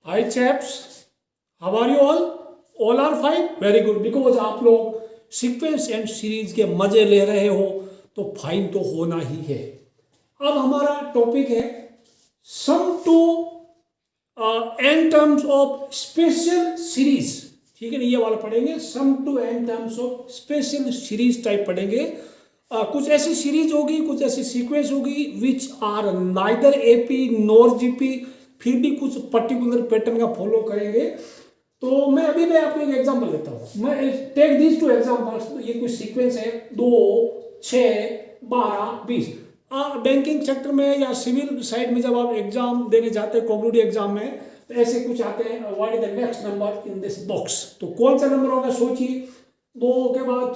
Hi chaps, how are you all? All are fine, very good. Because आप लोग sequence and series के मजे ले रहे हो तो फाइन तो होना ही है। अब हमारा टॉपिक है sum to N terms of special series. ठीक है ना, ये वाला पढ़ेंगे, sum to N terms of special series type पढ़ेंगे। कुछ ऐसी सीरीज होगी, कुछ ऐसी सीक्वेंस होगी which are neither AP nor GP, फिर भी कुछ पर्टिकुलर पैटर्न का फॉलो करेंगे। तो मैं आपको एक एग्जांपल देता हूँ। मैं टेक दीज टू एग्जांपल्स। ये कुछ सीक्वेंस है 2, 6, 12, 20। बैंकिंग सेक्टर में या सिविल साइड में जब आप एग्जाम देने जाते हैं कॉम्पिटिटिव एग्जाम में, तो ऐसे कुछ आते हैं, what is the next number in this box. तो कौन सा नंबर होगा सोचिए। 2 के बाद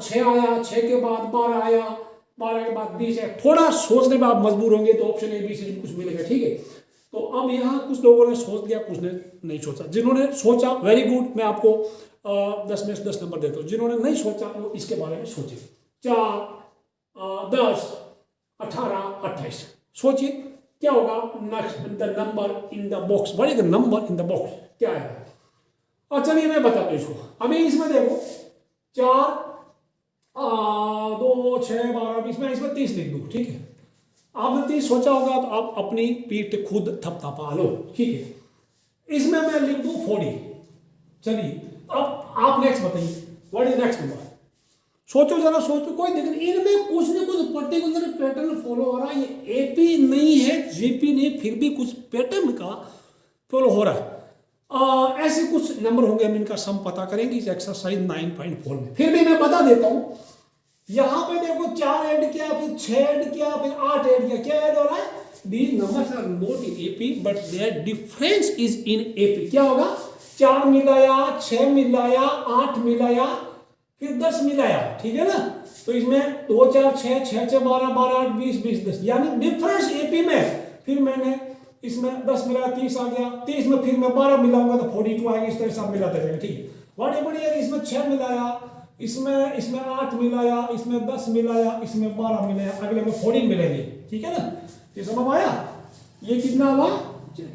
6 आया, 6 के बाद 12 आया, 12 के बाद 20 है। थोड़ा सोचने में आप मजबूर होंगे तो ऑप्शन ए बी सी कुछ मिलेगा। ठीक है, तो अब यहाँ कुछ लोगों ने सोच लिया, कुछ ने नहीं सोचा। जिन्होंने सोचा वेरी गुड, मैं आपको 10 में से 10 नंबर देता हूँ। जिन्होंने नहीं सोचा वो इसके बारे में सोचे। 4, 10, 18, 28। सोचिए क्या होगा next the number in the box. What is the number in the box, क्या है? और चलिए मैं बताता हूँ इसको। अभी इसमें देखो 4, 2, 6, 12, 20, मैं इसमें 30 लिख दूँ। ठीक है, आपने 30 सोचा होगा तो आप अपनी पीठ खुद थपथपा लो। ठीक है, इसमें मैं लिख दूं 40। चलिए अब आप नेक्स्ट बताइए, व्हाट इज नेक्स्ट नंबर। सोचो जरा, सोचो, कोई दिक्कत नहीं। इनमें कुछ ना कुछ पर्टिकुलर पैटर्न फॉलो हो रहा है। ये एपी नहीं है, जीपी नहीं, फिर भी कुछ पैटर्न का फॉलो हो रहा है। ऐसे कुछ नंबर होंगे, हम इनका सम पता करेंगे इस एक्सरसाइज 9.4 में। फिर भी मैं बता देता हूं, यहां पे देखो 4 ऐड किया, फिर 6 ऐड किया, फिर 8 ऐड किया। क्या ऐड हो रहा है? These numbers are not in AP but their difference is in AP। क्या होगा? 4 मिलाया, 6 मिलाया, 8 मिलाया, फिर 10 मिलाया। ठीक है ना, तो इसमें 2, 4, 6, 6, 6, 12, 12, 8, 20, 20, 10, यानी डिफरेंस AP में। फिर मैंने इसमें 10 मिलाया, 30 आ गया। 30 में फिर मैं 12 मिलाऊंगा तो 42 आएगा। इस तरह से आप मिलाते जाएंगे। ठीक है, व्हाट एवर यार, इसमें 6 मिलाया, इसमें 8 मिलाया, इसमें 10 मिलाया, इसमें 12 मिलाया, अगले में 14 मिलेंगे। ठीक है ना, ये समझ आया? ये कितना हुआ?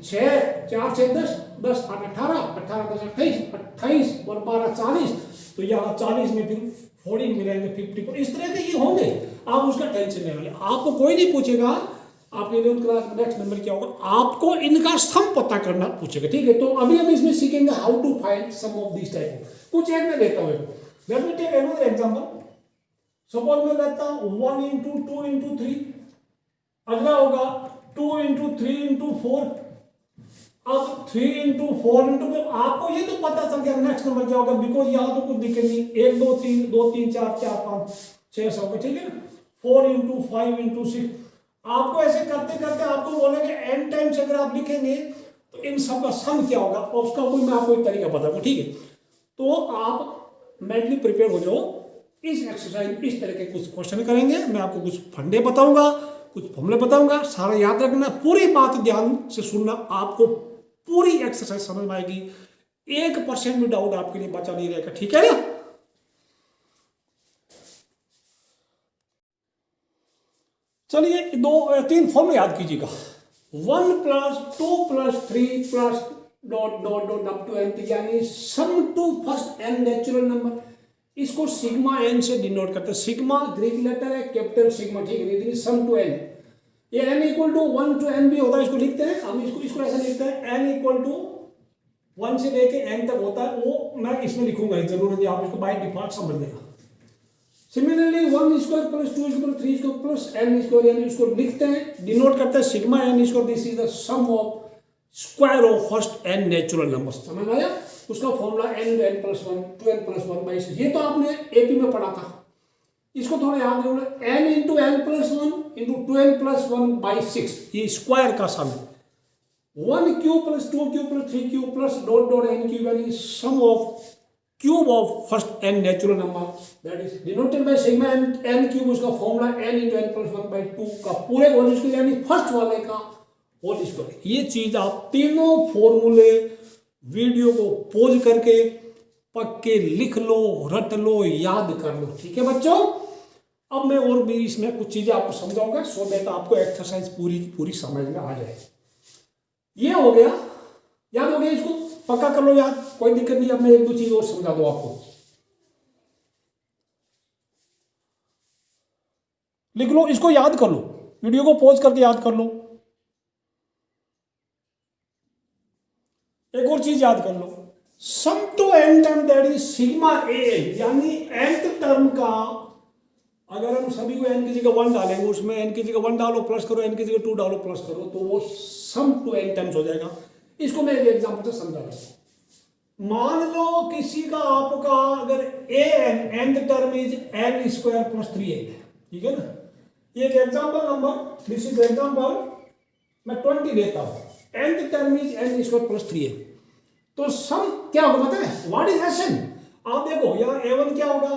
6, 4, 6, 10, 10, 8, 18, 18, 10, 28, 28 और 12, 40। तो यहाँ 40 में फिर 14 मिलेंगे, 54। इस तरह के ये होंगे, आप उसका टेंशन नहीं लेंगे। आपको कोई नहीं पूछेगा आपके 11th क्लास में नेक्स्ट नंबर क्या होगा, आपको इनका सम पता करना पूछेगा। ठीक है, तो अभी हम इसमें सीखेंगे how to find sum of this type. कुछ एक में लेता हूँ। Let me take another example. Suppose मैं लेता हूँ 1 into 2 into 3, अगला होगा 2 into 3 into 4, अब 3 into 4 into 5। आपको ये तो पता चल गया नेक्स्ट नंबर क्या होगा, बिकॉज यहाँ तो कुछ दिक्कत नहीं। 1, 2, 3, 2, 3, 4, 4, 5, 6 सौ का। ठीक है ना, 4 into 5 into 6। आपको ऐसे करते करते आपको बोलेंगे n टाइम्स अगर आप लिखेंगे तो इन सब का सम क्या होगा, और उसका कोई मैं आपको एक तरीका बताऊंगा। ठीक है, तो आप मेंटली प्रिपेयर हो जाओ। इस एक्सरसाइज इस तरह के कुछ क्वेश्चन करेंगे, मैं आपको कुछ फंडे बताऊंगा, कुछ फॉर्मूले बताऊंगा। सारा याद रखना, पूरी बात ध्यान से सुनना, आपको पूरी एक्सरसाइज समझ में आएगी। 1% भी डाउट आपके लिए बचा नहीं रहेगा। ठीक है ना, चलिए 3 फॉर्मूले याद कीजिएगा। 1 + 2 + 3 + dot dot dot up to n, यानी sum to first n natural number. इसको सिग्मा n से डिनोट करते हैं। सिग्मा ग्रीक लेटर है, कैपिटल सिग्मा। ठीक है, सम टू n। ये n = 1 to n भी होता है, इसको लिखते हैं हम। इसको ऐसा लिखते हैं, n = 1 से लेके n तक होता है। वो मैं इसमें लिखूंगा, जरूरत नहीं, आप इसको बाय डिफॉल्ट समझ लेना। सिमिलरली 1² + 2² + 3² + n², यानी इसको लिखते हैं, डिनोट करते हैं sigma n²। This is the sum of square of first n natural number. समझ आया? उसका फॉर्मूला n × n + 1 2n + 1/6। ये तो आपने एपी में पढ़ा था, इसको थोड़ा याद रखना। n × n + 1 × 2n + 1/6, ये स्क्वायर का सम है। 1³ + 2³ + 3³ + डॉट डॉट n³, यानी sum of cube of first n natural number, that is denoted by sigma n³। उसका फॉर्मूला n × n + 1/2 का पूरे होल स्क्वायर, यानी फर्स्ट वाले का होल स्क्वायर। ये चीज आप तीनों फॉर्मूले वीडियो को पॉज करके पक्के लिख लो, रट लो, याद कर लो। ठीक है बच्चों, अब मैं और भी इसमें कुछ चीजें आपको समझाऊंगा, सो दैट आपको एक्सरसाइज पूरी पूरी समझ में आ जाए। ये हो गया याद हो गया, इसको पक्का कर लो याद, कोई दिक्कत नहीं। अब मैं एक दो चीज और समझा दूं आपको, लिख लो, इसको याद कर लो, वीडियो को पॉज करके याद कर लो। एक और चीज याद कर लो, sum to N term that is sigma A, यानी nth टर्म का अगर हम सभी को n की जगह 1 डालेंगे, उसमें n की जगह 1 डालो प्लस करो, n की जगह 2 डालो प्लस करो, तो वो सम टू n टर्म्स हो जाएगा। इसको मैं एक एग्जांपल से समझा दूं। मान लो किसी का आपका अगर nth term is n square plus 3n है, ठीक है ना। ये एक example number, this is example, मैं 20 लेता हूं, nth term is n square plus 3n, तो सम क्या होगा पता है, व्हाट इज Sn? आप देखो यहाँ a1 क्या होगा,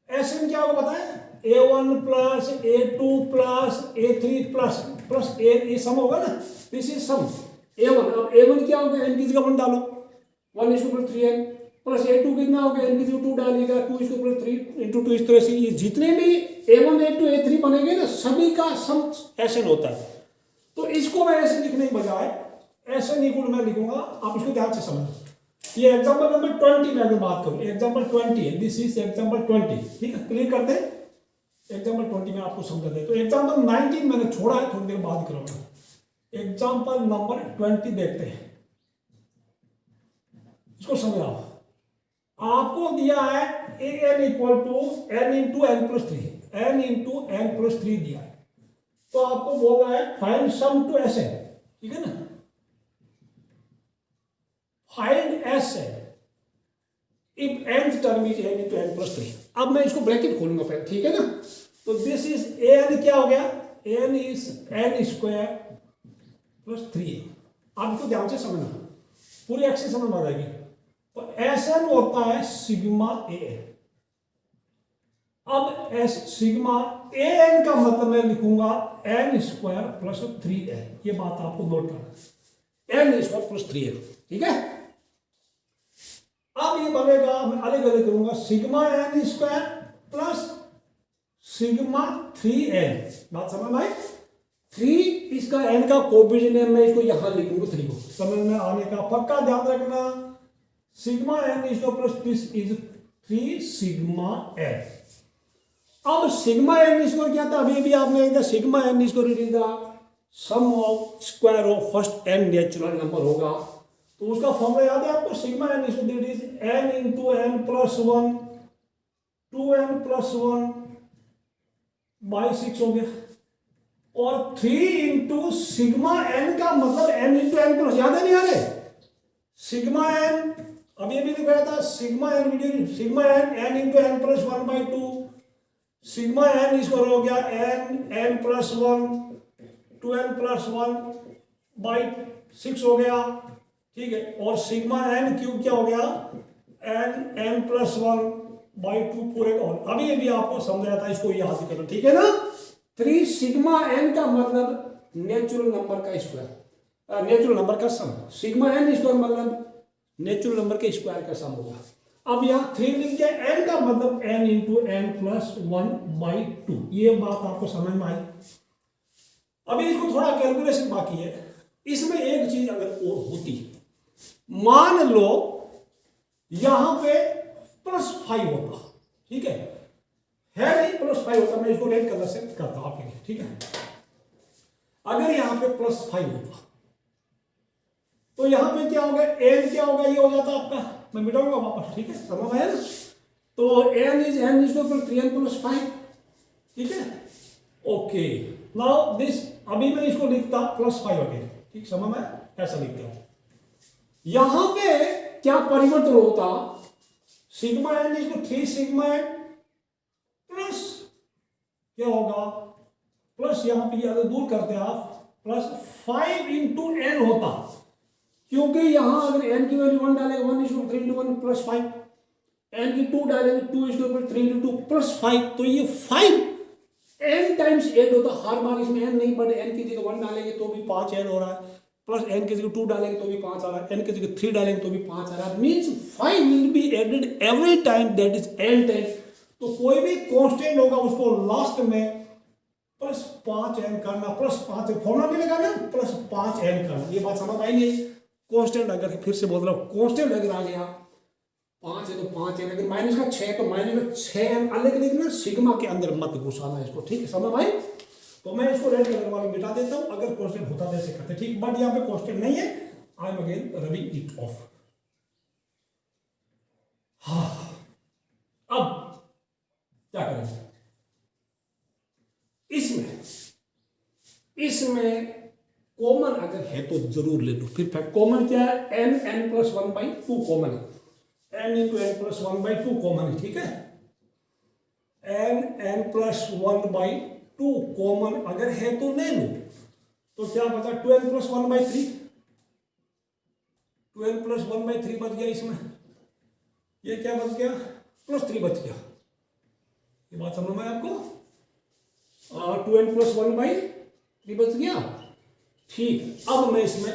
Sn क्या होगा पता है, a1 plus a2 plus a3 plus plus a, ये सम होगा ना, दिस इज सम a1। अब a1 क्या होगा, n की जगह 1 डालो, 1 is to 3n plus a2 कितना होगा, n की जगह 2 डालेगा, 2 इज टू 3 इंटू 2। इस तरह से ये जितने भी a1 a2 a3 बनेंगे ना, सभी का सम Sn होता है। तो इसको मैं ऐसे लिखने के बजाय Sn इक्वल मैं लिखूंगा, आप इसको ध्यान से समझो। ये एग्जांपल नंबर 20 में अगर बात करूं, एग्जांपल 20 है, दिस इज एग्जांपल 20, ठीक है, क्लियर करते हैं। एग्जांपल 20 में आपको समझा दे, तो एग्जांपल 19 मैंने छोड़ा है, थोड़ी देर बाद करूंगा। एग्जांपल नंबर 20 देखते हैं, इसको समझाओ। आपको दिया है an equal to n into n plus 3, n into n plus 3 दिया है, तो आपको बोल रहा है फाइंड सम टू Sn, ठीक है ना, find Sn if nth term is n into n plus 3। अब मैं इसको ब्रैकेट खोलूंगा पहले, ठीक है ना। तो दिस इज an क्या हो गया, an is n square plus 3n। आप इसको ध्यान से समझना, पूरी एक्सेस समझ में आ जाएगी। तो Sn होता है सिग्मा an। अब सिग्मा an का मतलब मैं लिखूंगा n स्क्वायर प्लस 3n, ये बात आपको नोट करना, n स्क्वायर प्लस 3n, ठीक है। अब ये बनेगा, मैं अलग अलग करूंगा, sigma n square plus sigma 3n, बात समझ में आई। 3 इसका n का कोएफिशिएंट है, मैं इसको यहां लिखूंगा 3 को, समझ में आने का पक्का ध्यान रखना। Sigma n plus this is 3 sigma n। अब सिग्मा n स्क्वायर क्या था, अभी भी आपने देखा, sigma n square is the sum of square of first n natural number होगा। तो उसका फॉर्मूला याद है आपको, sigma n square is n into n plus 1 2n plus 1 by 6 हो गया, और 3 इंटू सिग्मा n का मतलब n इंटू एन प्लस, याद है नहीं याद है, सिग्मा n अभी अभी लिखा था, sigma n video, sigma n into n plus 1 by 2, sigma n square हो गया n plus 1 2n plus 1 by 6 हो गया, ठीक है, और सिग्मा n क्यूब क्या हो गया n प्लस 1 बाई 2 पूरे का होल। अभी अभी आपको समझाया था, इसको याद करो, ठीक है ना। 3 सिग्मा n का मतलब नेचुरल नंबर का स्क्वायर, नेचुरल नंबर का सम, सिग्मा n स्क्वायर मतलब नेचुरल नंबर के स्क्वायर का सम होगा। अब यहाँ 3 लिख दिया, n का मतलब n into n plus 1 by 2, ये बात आपको समझ में आई। अभी इसको थोड़ा कैलकुलेशन बाकी है, इसमें एक चीज अगर और होती, मान लो यहां पे प्लस 5 होता, ठीक है नहीं, प्लस 5 होता, मैं इसको रेड कलर से करता हूं आपके लिए, ठीक है। अगर यहां पे प्लस 5 होता, तो यहां पे क्या होगा, n क्या होगा, ये हो जाता आपका, मैं मिटाऊंगा वापस, ठीक है, समझ आया ना। तो n इज 3n प्लस 5, ठीक है, ओके। नाउ दिस, अभी मैं इसको लिखता प्लस 5 अगेन, ठीक, समझ में, ऐसा लिखता हूं। यहां पे क्या परिवर्तन होता, सिग्मा n इसको 3 सिग्मा n प्लस क्या होगा, प्लस यहां पे अगर दूर करते आप, प्लस 5 इंटू n होता, क्योंकि यहां अगर n की वैल्यू 1 डालेंगे 1 is to 3 into 1 plus 5, n की 2 डालेंगे 2 इज टू 3 इंटू 2 प्लस 5, तो ये 5 n टाइम्स 8 होता। हर बार इसमें n नहीं, बट n की जगह 1 डालेंगे तो भी 5 n हो रहा है, प्लस n की जगह 2 डालेंगे तो भी 5 आ रहा है, n की जगह 3 डालेंगे तो भी 5 आ रहा है, means 5 will be added every time, that is n times. तो कोई भी कांस्टेंट होगा उसको लास्ट में प्लस 5n करना, प्लस 5 फॉर्मूला भी लगाना, प्लस 5n करना, ये बात समझ आई नहीं। कांस्टेंट अगर फिर से बोल रहा हूँ, कांस्टेंट अगर आ गया 5 है तो 5 है, अगर माइनस का 6 तो माइनस का 6 अलग लिखना, सिग्मा के अंदर मत घुसाना इसको, ठीक है समझ भाई। तो मैं इसको रेड कलर वाला मिटा देता हूं, अगर कांस्टेंट होता तो ऐसे करते, ठीक। बट यहाँ पे कांस्टेंट नहीं है, I am again rubbing it of. हाँ, अब क्या करेंगे इसमें कॉमन अगर है तो जरूर ले लो। फिर कॉमन क्या है, n+1/2 कॉमन है, n × n+1/2 कॉमन है, ठीक है। n+1/2 कॉमन अगर है तो ले लो। तो क्या बचा, 2n+1/3, 2n+1/3 बच गया इसमें, ये क्या बच गया, +3 बच गया। ये बात समझ में आपको, 2n+1/3 बच गया, ठीक। अब मैं इसमें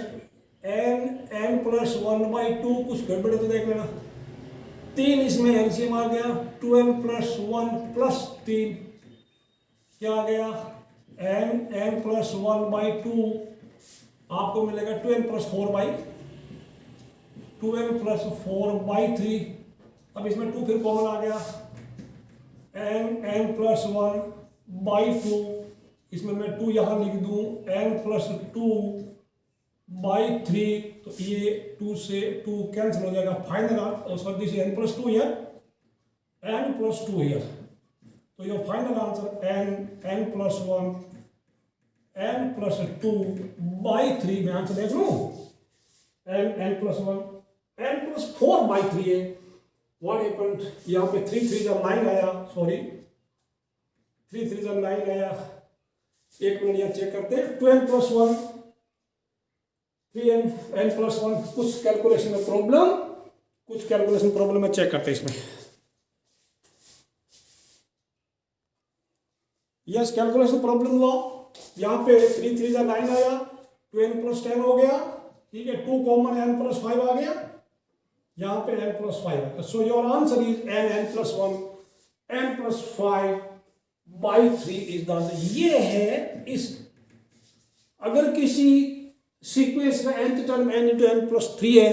n+1/2 कुछ गड़बड़ तो देख लेना, 3 इसमें एलसीएम आ गया, 2n+1+3 क्या आ गया, n+1/2 आपको मिलेगा 2n+4/3। अब इसमें 2 फिर कॉमन आ गया, n+1/2, इसमें मैं 2 यहां लिख दूं, n+2/3, तो ये 2 से 2 कैंसिल हो जाएगा, final answer this n+2 here, n+2 here, तो your final answer n+1 n+2/3 में आंसर देख लूं, n+1 n+4/3 है। व्हाट हैपेंड, यहाँ पे 3 3 9 आया, सॉरी 3 3 9 आया, एक मिनट यहाँ चेक करते हैं, 2n+1 3n+1, कुछ कैलकुलेशन में प्रॉब्लम है, चेक करते हैं इसमें। यस, कैलकुलेशन प्रॉब्लम हुआ, यहाँ पे 3 3 9 आया, 2n+10 हो गया, ठीक है, 2 कॉमन n+5 आ गया, यहाँ पे n+5 है। So your answer is n+1 n+5/3 is the answer. ये है इस, अगर किसी सीक्वेंस में nth टर्म n × n+3 है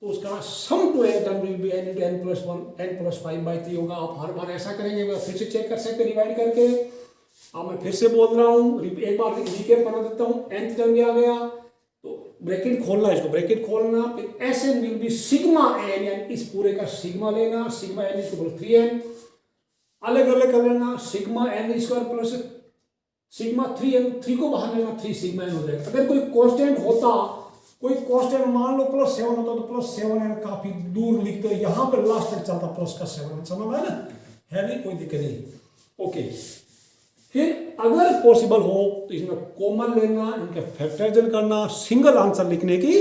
तो उसका sum to n term will be n × n+1 n+5/3 होगा। आप हर बार ऐसा करेंगे, फिर से चेक कर सकते डिवाइड करके। अब मैं फिर से बोल रहा हूँ, एक बार रिकैप बना देता हूँ, nth टर्म आ गया तो ब्रैकेट खोलना, इसको ब्रैकेट खोलना, फिर Sn will be sigma n, यानी इस पूरे का सिग्मा लेना, सिग्मा n = 3n, अलग अलग कर लेना, sigma n² plus sigma 3n, 3 को बाहर लेना, 3 सिग्मा n हो जाएगा। अगर कोई कांस्टेंट होता, कोई कांस्टेंट मान लो +7 होता तो +7n काफी दूर लिखते, यहाँ पर लास्ट तक चलता +7n, समझ में ना, है नहीं, कोई दिक्कत नहीं, ओके। फिर अगर पॉसिबल हो तो इसमें कॉमन लेना, इनके फैक्टराइजेशन करना, सिंगल आंसर लिखने की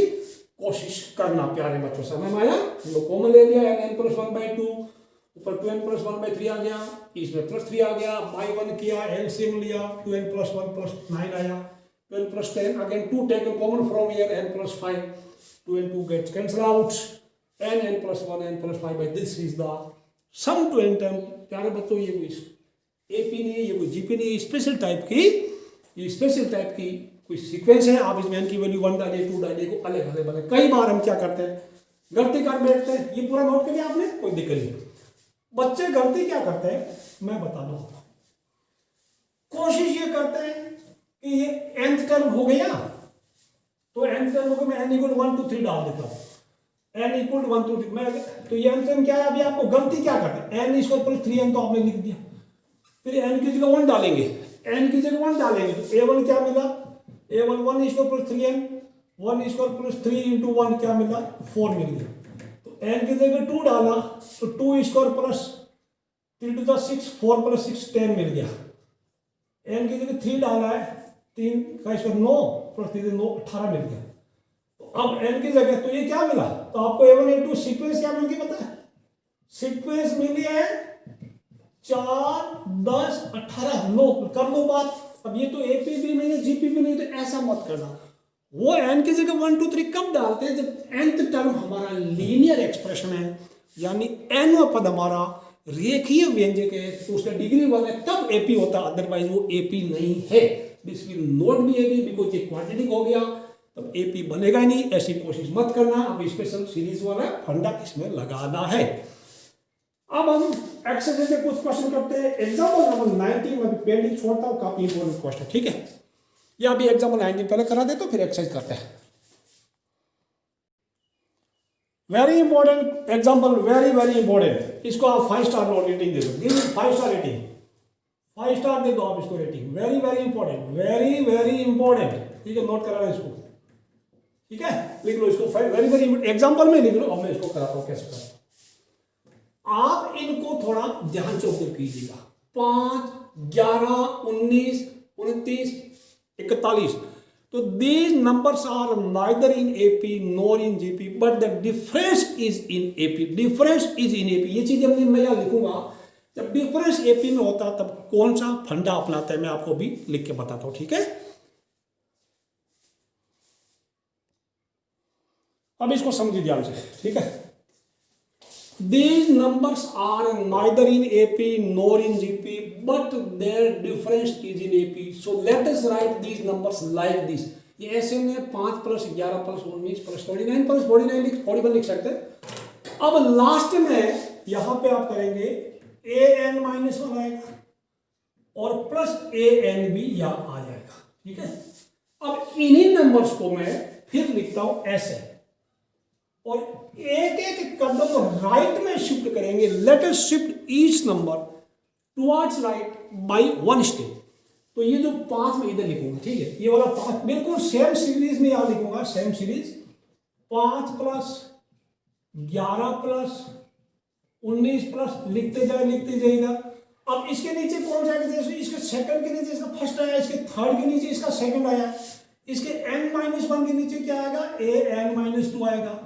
कोशिश करना, प्यारे बच्चों, समझ में आया। हम कॉमन ले लिया, n+1/2, ऊपर 2n+1/3 आ गया, इसमें +3 आ गया, बाई 1 किया, एलसीएम लिया, 2n+1+9 आया, 2n+10, again 2 taken common from here, n+5, 2 and 2 gets cancelled out, n+1 n+5, this is the sum to n term. प्यारे बच्चों, ये कोई एपी नहीं है, ये कोई जीपी नहीं है, स्पेशल टाइप की कोई सीक्वेंस है। आप इसमें n की वैल्यू 1 डालिए, 2 डालिए, को अलग अलग बने। कई बार हम क्या करते हैं, गलती कर बैठते हैं, ये पूरा नोट करिए आपने, कोई दिक्कत नहीं। बच्चे गलती क्या करते हैं, मैं बता दूं, कोशिश ये करते हैं कि ये nth टर्म हो गया तो nth टर्म को मैं n = 1 2 3 डाल देता हूं, n = 1 2 3, मैं तो ये nth टर्म क्या है, अभी आपको गलती क्या करते हैं, n = 3n तो आपने लिख दिया, फिर n की जगह 1 डालेंगे, n की जगह 1 डालेंगे तो a1 क्या मिला, a1 1 = 3n, 1 = 3 × 1 क्या मिला, 4 मिल गया। तो n की जगह 2 डाला तो 2 + 3 × 6, 4 + 6 10 मिल गया। n की जगह 3 डाला है, 3 का स्क्वायर 9 + 3 9 18 मिल गया। तो अब n की जगह तो ये क्या मिला, तो आपको a1 a2 सीक्वेंस क्या मिल गई पता है, सीक्वेंस मिली है 4 10 18 लो, कर लो बात। अब ये तो एपी भी नहीं है, जीपी भी नहीं, तो ऐसा मत करना। वो n की जगह 1 2 3 कब डालते हैं, जब nth टर्म हमारा लीनियर एक्सप्रेशन है, यानी nवां पद हमारा रेखीय व्यंजक है, तो उसका डिग्री 1 है, तब एपी होता, अदरवाइज वो एपी नहीं है। This will not be AP because ये क्वाड्रेटिक हो गया। द तब एपी बनेगा ही नहीं, ऐसी कोशिश मत करना। अब स्पेशल सीरीज वाला फंडा इसमें लगाना है। अब हम एक्सरसाइज से कुछ क्वेश्चन करते हैं। एग्जाम्पल नंबर 19 में पेंडिंग छोड़ता हूँ, काफी इंपॉर्टेंट क्वेश्चन, ठीक है। या अभी एग्जाम्पल 19 पहले करा दे तो फिर एक्सरसाइज करते हैं। Very important example, very very important. इसको आप 5 स्टार रेटिंग दे दो, 5 स्टार रेटिंग, 5 स्टार दे दो आप इसको rating. Very very important, very very important, ठीक है। नोट करा इसको, ठीक है, लिख लो इसको। वेरी वेरी एग्जाम्पल में लिख लो। अब मैं इसको कराता हूँ कैसे करता हूँ। आप इनको थोड़ा ध्यान से ऑब्जर्व कीजिएगा। 5, 11, 19, 29, 41। तो these numbers are neither in AP nor in GP, but the difference is in AP. Difference is in AP. ये चीज मैं यहाँ लिखूंगा। जब डिफरेंस एपी में होता तब कौन सा फंडा अपनाता है मैं आपको भी लिख के बताता हूं, ठीक है। अब इसको समझिए ध्यान से, ठीक है। These numbers are neither in AP nor in GP, but their difference is in AP. So let us write these numbers like this. ये ऐसे में 5 + 11 + 19 + 49 + 49 41 लिख सकते हैं। अब लास्ट में यहां पे आप करेंगे an-1 आएगा और +an भी यहां आ जाएगा, ठीक है। अब इन्हीं नंबर्स को मैं फिर लिखता हूं ऐसे और एक एक कदम राइट में शिफ्ट करेंगे। Let us shift each number towards right by 1 step. तो ये जो 5 में इधर लिखूंगा, ठीक है, ये वाला 5 बिल्कुल सेम सीरीज में यहां लिखूंगा, सेम सीरीज 5 + 11 + 19 + लिखते जाइएगा। अब इसके नीचे कौन सा आएगा? जैसे इसके सेकंड के नीचे इसका फर्स्ट आया, इसके थर्ड के नीचे इसका सेकंड आया, इसके n-1 के नीचे क्या आएगा? an-2 आएगा।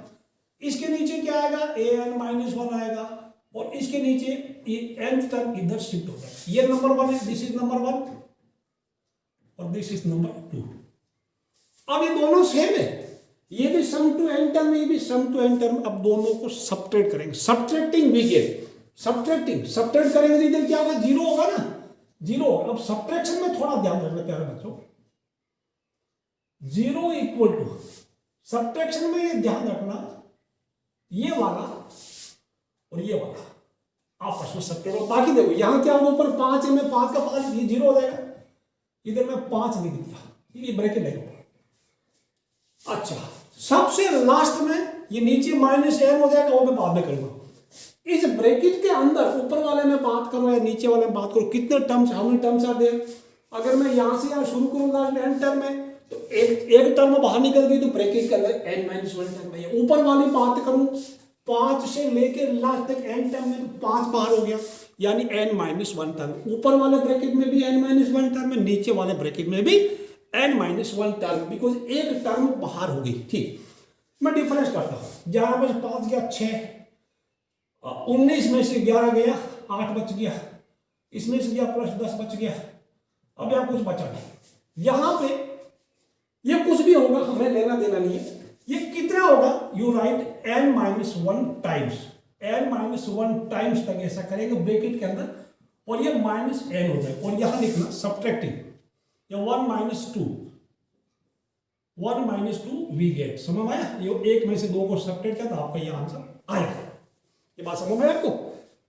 इसके नीचे क्या आएगा? an-1 आएगा और इसके नीचे ये n तक इधर शिफ्ट हो जाएगा। ये नंबर 1 है, दिस इज नंबर 1 और दिस इज नंबर 2। अब ये दोनों सेम है, ये भी सम टू n टर्म, ये भी सम टू n टर्म। अब दोनों को सब्ट्रैक्ट करेंगे। सब्ट्रैक्टिंग वी गेट, सब्ट्रैक्ट करेंगे तो इधर क्या होगा? 0 होगा ना, 0। अब सब्ट्रैक्शन में थोड़ा ध्यान रखना प्यारे बच्चों। 0 = सब्ट्रैक्शन में ये ध्यान रखना, ये वाला और ये वाला आपस में सब्ट्रैक्ट हो। बाकी देखो यहां क्या होगा? ऊपर 5 है, मैं 5 का 5, ये 0 हो जाएगा। इधर मैं 5 लिख दिया, ये ब्रैकेट लगेगा। अच्छा, सबसे लास्ट में ये नीचे -n हो जाएगा, वो मैं बाद में करूंगा। इस ब्रैकेट के अंदर ऊपर वाले में बात करो या नीचे वाले में बात करो, कितने terms, how many terms are there? अगर मैं यहां से यहां शुरू करूंगा n टर्म में तो एक टर्म बाहर निकल गई तो ब्रैकेट के अंदर n-1 टर्म है। ऊपर वाली बात करूं 5 से लेकर लास्ट तक n टर्म में तो 5 बाहर हो गया, यानी n-1 टर्म। ऊपर वाले ब्रैकेट में भी n-1 टर्म है, नीचे वाले ब्रैकेट में भी n-1 टर्म, बिकॉज एक टर्म बाहर हो गई। ठीक, मैं डिफरेंस करता हूं। 11 में से 5 गया 6, 19 में से 11 गया 8 बच गया, इसमें से गया +10 बच गया। अब यहां कुछ बचा नहीं। यहां पे ये कुछ भी होगा, हमें लेना देना नहीं है। ये कितना होगा? You right n-1 times, n-1 times तक ऐसा करेंगे ब्रैकेट के अंदर और ये -n हो जाए। और यहां लिखना सब्ट्रैक्टिंग, ये 1 - 2 वी गेट। समझ आया? ये एक में से 2 को सब्ट्रैक्ट किया तो आपका ये आंसर आया। ये बात समझ में आपको?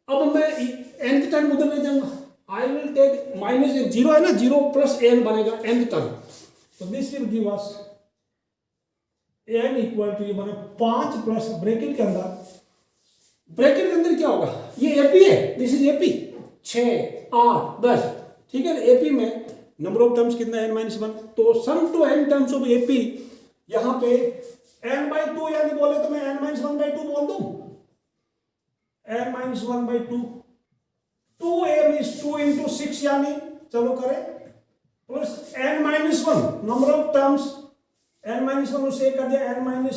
अब मैं nth टर्म उधर ले जाऊंगा। आई विल टेक -0 है ना, 0 + n बनेगा nth टर्म। तो this will give us n = ये बने 5 प्लस ब्रैकेट के अंदर क्या होगा? ये एपी है, दिस इज एपी 6, 8, 10। ठीक है, एपी में नंबर ऑफ टर्म्स कितना है? n-1। तो sum to n terms of AP यहां पे n/2 यानी बोले तो मैं n-1/2 बोल दूं, n-1/2। 2m is 2 × 6 यानी चलो करें plus n-1 number of terms, n-1 उसे कर दिया, n-1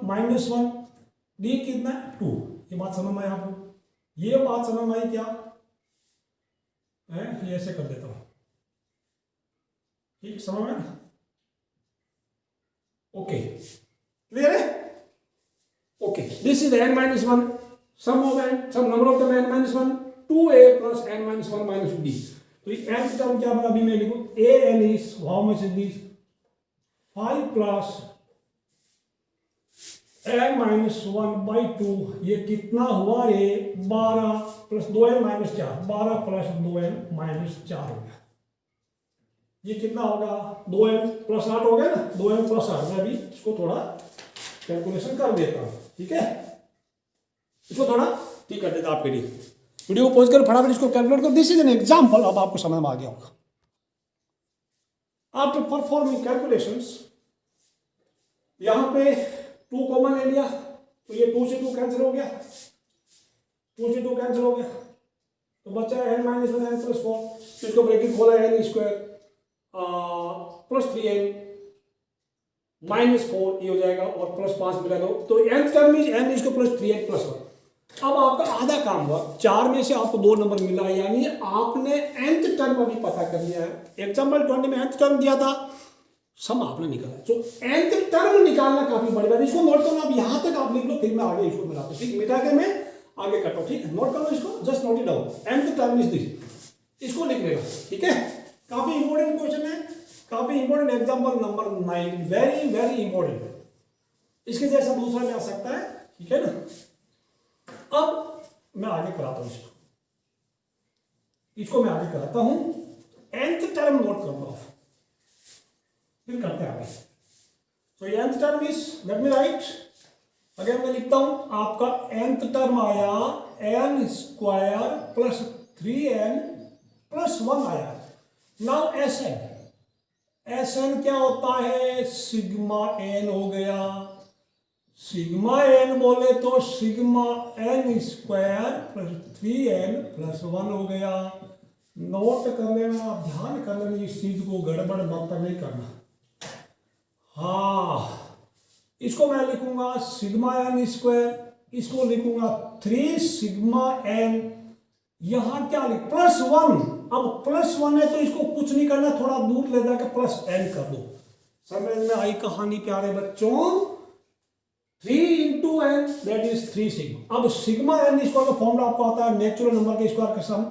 -1 d कितना? 2। ये बात समझ में आई आपको? ये बात समझ में आई क्या है? ये ऐसे कर देता हूं, ठीक, समझ में? ओके, क्लियर है? Okay, this is n-1 sum number of term n-1 2a + n-1 - d। तो ये n टर्म क्या बना? अभी मैं लिखूं an is how much is this 5 + n minus 1/2 ये कितना हुआ रे 12 plus 2n minus 4 12 plus 2n minus 4 हो गया। ये कितना होगा 2n प्लस 8 हो गया ना 2n प्लस 8। मैं अभी इसको थोड़ा कैलकुलेशन कर देता हूँ ठीक है। इसको थोड़ा ठीक कर देता आपके लिए। वीडियो को पॉज कर फटाफट इसको कैलकुलेट कर। This is an example. अब आपको समझ में आ गया होगा। आफ्टर परफॉर्मिंग कैलकुलेशंस यहां पे 2 कॉमन ले लिया तो ये 2 से 2 कैंसिल हो गया 2 से 2 कैंसिल हो गया तो बचा n माइनस 1 n प्लस 4। तो इसको ब्रैकेट खोला n square plus 3n minus 4 ये हो जाएगा और प्लस 5 मिला दो तो nth टर्म इज n इसको प्लस 3n प्लस 1। अब आपका आधा काम हुआ 4 में से आपको 2 नंबर मिला यानी आपने nth टर्म अभी पता कर लिया है। एग्जाम्पल 20 में nth टर्म दिया था सम आपने निकाला। तो nth टर्म निकालना काफी बड़ी बात। इसको नोट करना अब यहां तक आप लिख लो फिर मैं आगे इसको मिलाता हूं ठीक मिटा के मैं आगे करता हूं ठीक है। नोट कर लो इसको just note it down. nth term is this इसको लिख लेगा ठीक है। काफी इंपॉर्टेंट क्वेश्चन है काफी important example number 9 very very important. इसके जैसा दूसरा भी आ सकता है ठीक है ना। अब मैं आगे कराता हूं इसको मैं आगे कराता हूं। nth टर्म नोट कर लो फिर करते हैं आगे। सो nth term is let me right अगर मैं लिखता हूं आपका nth टर्म आया n square plus 3n plus 1 आया। नाउ Sn क्या होता है सिग्मा n हो गया। सिग्मा n बोले तो sigma n square plus 3n plus 1 हो गया। नोट कर लेना आप ध्यान कर लेना इस चीज को गड़बड़ मत नहीं करना। हाँ इसको मैं लिखूंगा सिग्मा n स्क्वायर इसको लिखूंगा 3 सिग्मा n यहां क्या लिख प्लस 1। अब प्लस 1 है तो इसको कुछ नहीं करना थोड़ा दूर ले जाकर प्लस n कर दो। समझ में आई कहानी प्यारे बच्चों। 3 into n that is 3 sigma. अब सिग्मा एन स्क्वायर का फॉर्मूला आपको आता है नेचुरल नंबर के स्क्वायर का sum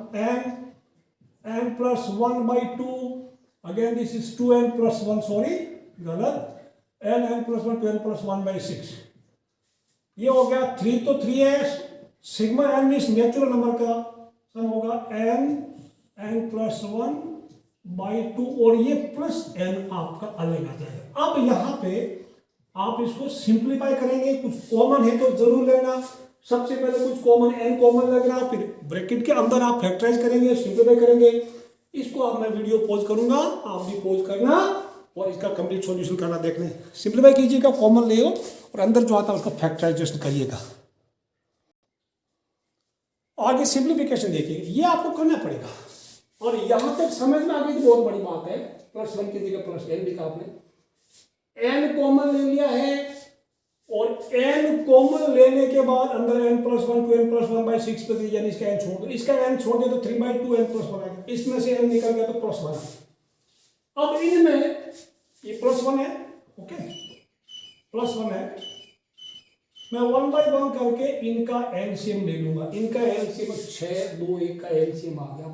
n plus 1/2 again this is 2n plus 1 sorry गलत n प्लस 1 2n प्लस 1/6 ये हो गया 3 तो 3 है। Sigma n means natural number का सम होगा n प्लस 1/2 और ये प्लस n आपका अलग आ जाएगा। अब यहाँ पे आप इसको सिंप्लीफाई करेंगे कुछ कॉमन है तो जरूर लेना। सबसे पहले कुछ कॉमन n कॉमन लगना फिर ब्रैकेट के अंदर आप फैक्टराइज करेंगे सिंप्लीफाई करेंगे। इसको अब मैं वीडियो पॉज करूंगा आप भी पॉज करना और इसका कंप्लीट सॉल्यूशन करना देखने। सिंप्लीफाई कीजिएगा कॉमन ले और अंदर जो आता है उसको फैक्टराइजेशन करिएगा। आगे सिंप्लीफिकेशन देखिए ये आपको करना पड़ेगा और यहां तक समझ में आ गई तो बहुत बड़ी बात है। प्लस 1 की जगह प्लस n लिखा आपने n कॉमन ले लिया है और n कॉमन लेने के बाद अंदर n प्लस 1 2n प्लस 1/6 पे यानी इसका n छोड़ दो। इसका n छोड़ दे तो 3/2 n प्लस 1 आएगा। इसमें से n निकल गया तो प्लस 1। अब इनमें ये प्लस 1 है ओके प्लस 1 है मैं 1/1 करके इनका एलसीएम ले लूंगा। इनका एलसीएम 6 2 1 का एलसीएम आ गया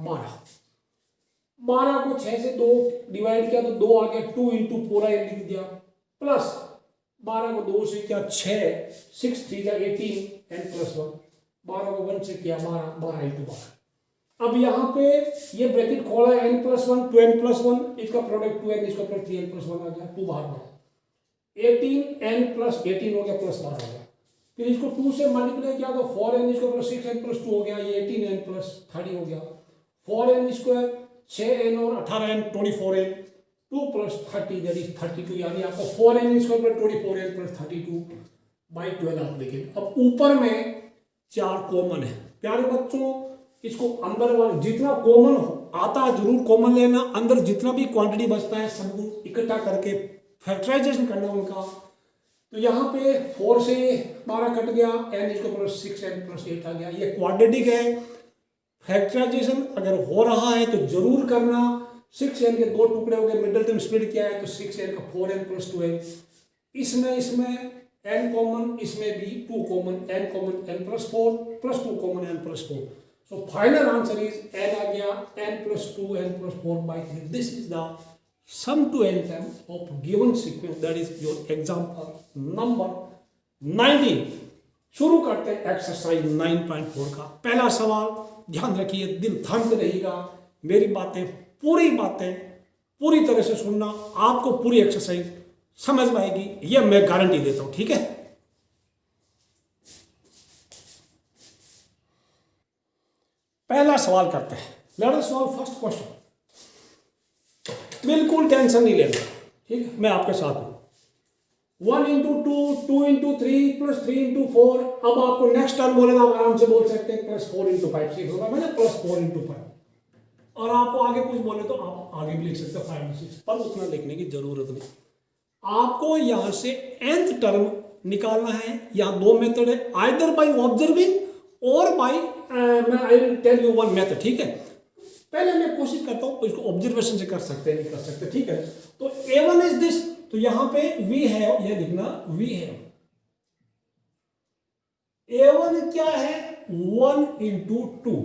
12 को 6 से 2 डिवाइड किया तो 2 आ गया 2 इंटू पूरा ये लिख दिया प्लस 12 को 2 से किया 6 6 3 जा 18 n प्लस 1 12 को 1 से किया 12 इंटू 12। अब यहाँ पे ये ब्रैकेट खोला n प्लस 1 2n प्लस 1 इसका प्रोडक्ट 2n इसका प्रोडक्ट 3n प्लस 1 आ गया 2 बाहर बढ़ा 18 n प्लस 18 हो गया प्लस 12 हो गया। फिर इसको 2 से मल्टीप्लाई किया तो 4n इसको प्लस 6n प्लस 2 हो गया ये 18n प्लस 30 हो गया 4n स्क्वायर 6n और 18n 24n 2 plus 30 that is 32 यानी आपको 4n square plus 24n plus 32/12 आप देखें। अब ऊपर में 4 कॉमन है प्यारे बच्चों। इसको अंदर वाले जितना कॉमन आता है जरूर कॉमन लेना। अंदर जितना भी क्वांटिटी बचता है सबको इकट्ठा करके फैक्टराइजेशन करना उनका। तो यहाँ पे 4 से 12 कट गया n इसको प्लस 6n प्लस 8 आ गया। ये क्वाड्रेटिक है। फैक्टराइजेशन अगर हो रहा है तो जरूर करना। 6n के 2 टुकड़े हो गए मिडिल टर्म स्प्लिट किया है तो 6n का 4n प्लस 2n इसमें n कॉमन इसमें भी 2 common n common n plus 4 plus 2 common n plus 4। So final answer is n आ गया n plus 2 n plus 4/3। This is the sum to n term of given sequence that is your example number 19। शुरू करते हैं exercise 9.4 का पहला सवाल। ध्यान रखिए, दिल थामते रहिएगा, मेरी बातें पूरी तरह से सुनना, आपको पूरी एक्सरसाइज समझ में आएगी, यह मैं गारंटी देता हूं, ठीक है। पहला सवाल करते हैं, let us solve first question. बिल्कुल टेंशन नहीं लेना, ठीक है, मैं आपके साथ हूं। 1 इंटू 2, 2 इंटू 3 प्लस 3 इंटू 4। अब आपको नेक्स्ट टर्म बोलेगा, आप आराम से बोल सकते हैं प्लस 4 इंटू 5, ठीक होगा मैंने प्लस 4 इंटू 5। और आपको आगे कुछ बोले तो आप आगे भी लिख सकते हैं 5 इंटू 6, पर उतना लिखने की जरूरत नहीं। आपको यहां से nth टर्म निकालना है। यहां दो मेथड है, आइदर बाय ऑब्जर्विंग और by I will tell you one method, ठीक है। पहले मैं कोशिश करता हूं, इसको ऑब्जर्वेशन से कर सकते हैं, नहीं कर सकते, ठीक है। तो A1 इज दिस, तो यहां पे V है, यह लिखना V है। A1 क्या है 1 इंटू 2,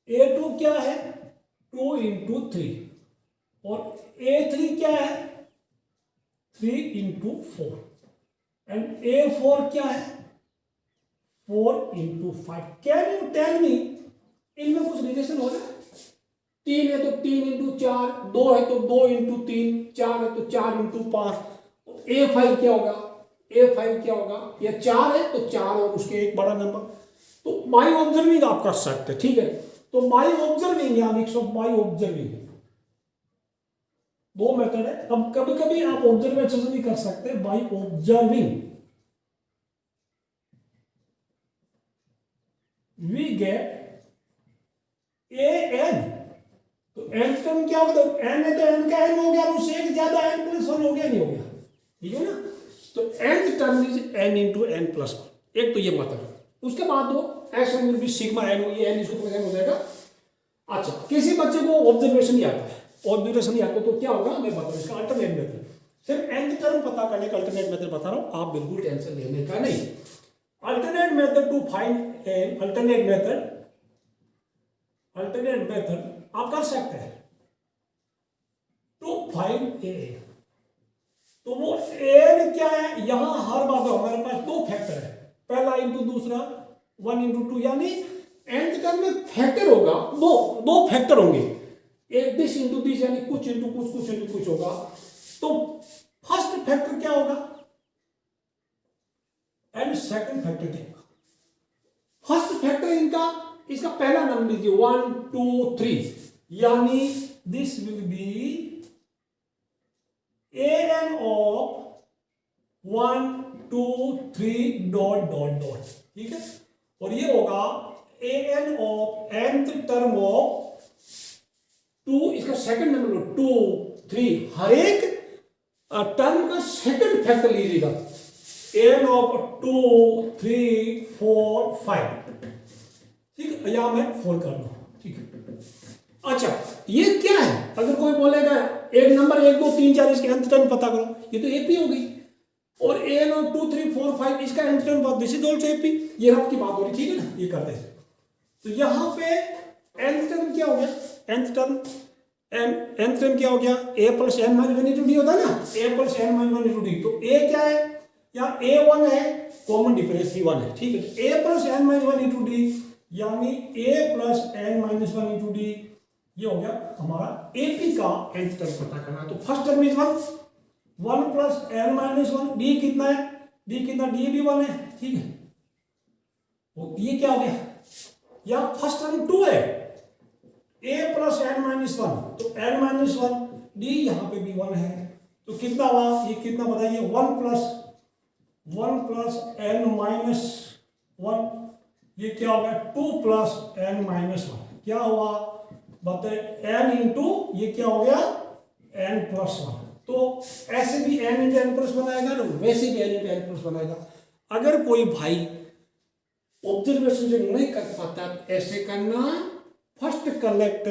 A2 क्या है 2 इंटू 3 और A3 क्या है 3 इंटू 4 एंड A4 क्या है 4 into 5। Can you tell me इनमें कुछ रिलेशन हो रहा है? 3 है तो 3 इंटू 4, 2 है तो 2 इंटू 3, 4 है तो 4 इंटू 5। A5 क्या होगा, A5 क्या होगा, ये 4 है तो 4 और उसके एक बड़ा नंबर। तो बाय ऑब्जर्विंग आप कर सकते हैं, ठीक है। तो बाय ऑब्जर्विंग यानी बाय ऑब्जर्विंग दो मेथड है। अब कभी कभी आप ऑब्जर्वेशन से नहीं कर सकते, by observing we get an। तो n टर्म क्या होगा, n है तो n का n हो गया, उससे एक ज्यादा n प्लस 1 हो गया, नहीं हो गया, ठीक है ना। तो n term is n into n plus 1, एक तो ये मतलब। उसके बाद दो s will be sigma n, ये n इसको प्लस n हो जाएगा। अच्छा, किसी बच्चे को ऑब्जर्वेशन नहीं आता है, ऑब्जर्वेशन नहीं आता तो क्या होगा मैं बताऊं, इसका अल्टरनेट मेथड। सिर्फ nth टर्म पता करने का अल्टरनेट मेथड बता रहा हूं, आप बिल्कुल टेंशन लेने का नहीं। Alternate method to find an alternate method आप कर सकते हैं टू फाइंड ए। तो वो एन क्या है, यहां हर बार हमारे पास दो फैक्टर है, पहला इंटू दूसरा 1 इंटू 2, यानी nth टर्म में फैक्टर होगा, दो फैक्टर होंगे, एक दिस इंटू दिस, यानी कुछ इंटू कुछ, कुछ इंटू कुछ होगा। तो फर्स्ट फैक्टर क्या होगा एंड सेकंड फैक्टर क्या होगा। फर्स्ट फैक्टर इनका, इसका पहला नंबर लीजिए 1 2 3, यानी this will be an of 1 2 3 dot dot dot, ठीक है। और ये होगा an of nth term of 2, इसका सेकंड नंबर 2 3, हर एक टर्म का सेकंड फैक्टर लीजिएगा, n ऑफ 2 3 4 5, ठीक है। यहां मैं फोल्ड कर दूं, ठीक है। अच्छा, ये क्या है, अगर कोई बोलेगा एक नंबर 1 2 3 4 इसके nth टर्म पता करो, ये तो एपी हो गई। और an ऑफ 2 3 4 5 इसका nth टर्म पता, दिस इज आल्सो एपी। ये रब की बात हो रही, ठीक है ना, ये करते हैं। तो यहां पे nth टर्म क्या हो गया, nth टर्म क्या हो गया, a plus n minus 1 into D होता है ना, a plus n minus 1 into D. तो a क्या है, या a1 है, कॉमन डिफरेंस ही 1 है, ठीक है। a plus n minus 1 into D, यानी a plus n minus 1 into D, ये हो गया हमारा एपी का nth टर्म पता करना। तो first term is 1 plus n minus 1, D कितना है, डी भी 1 है, ठीक है। तो ये क्या हो गया, या फर्स्ट टर्म 2 है, a प्लस n माइनस 1, तो n माइनस 1, डी यहां पे भी 1 है। तो कितना हुआ, ये कितना बताइए, 1 प्लस n माइनस 1, ये क्या हो गया 2 प्लस n माइनस 1, क्या हुआ बताइए, n इंटू ये क्या हो गया n प्लस 1। तो ऐसे भी n इंटू n प्लस 1 आएगा ना, वैसे भी n इंटू n प्लस 1 आएगा। अगर कोई भाई ऑब्जर्वेशन जो नहीं कर पाता तो ऐसे करना, first collect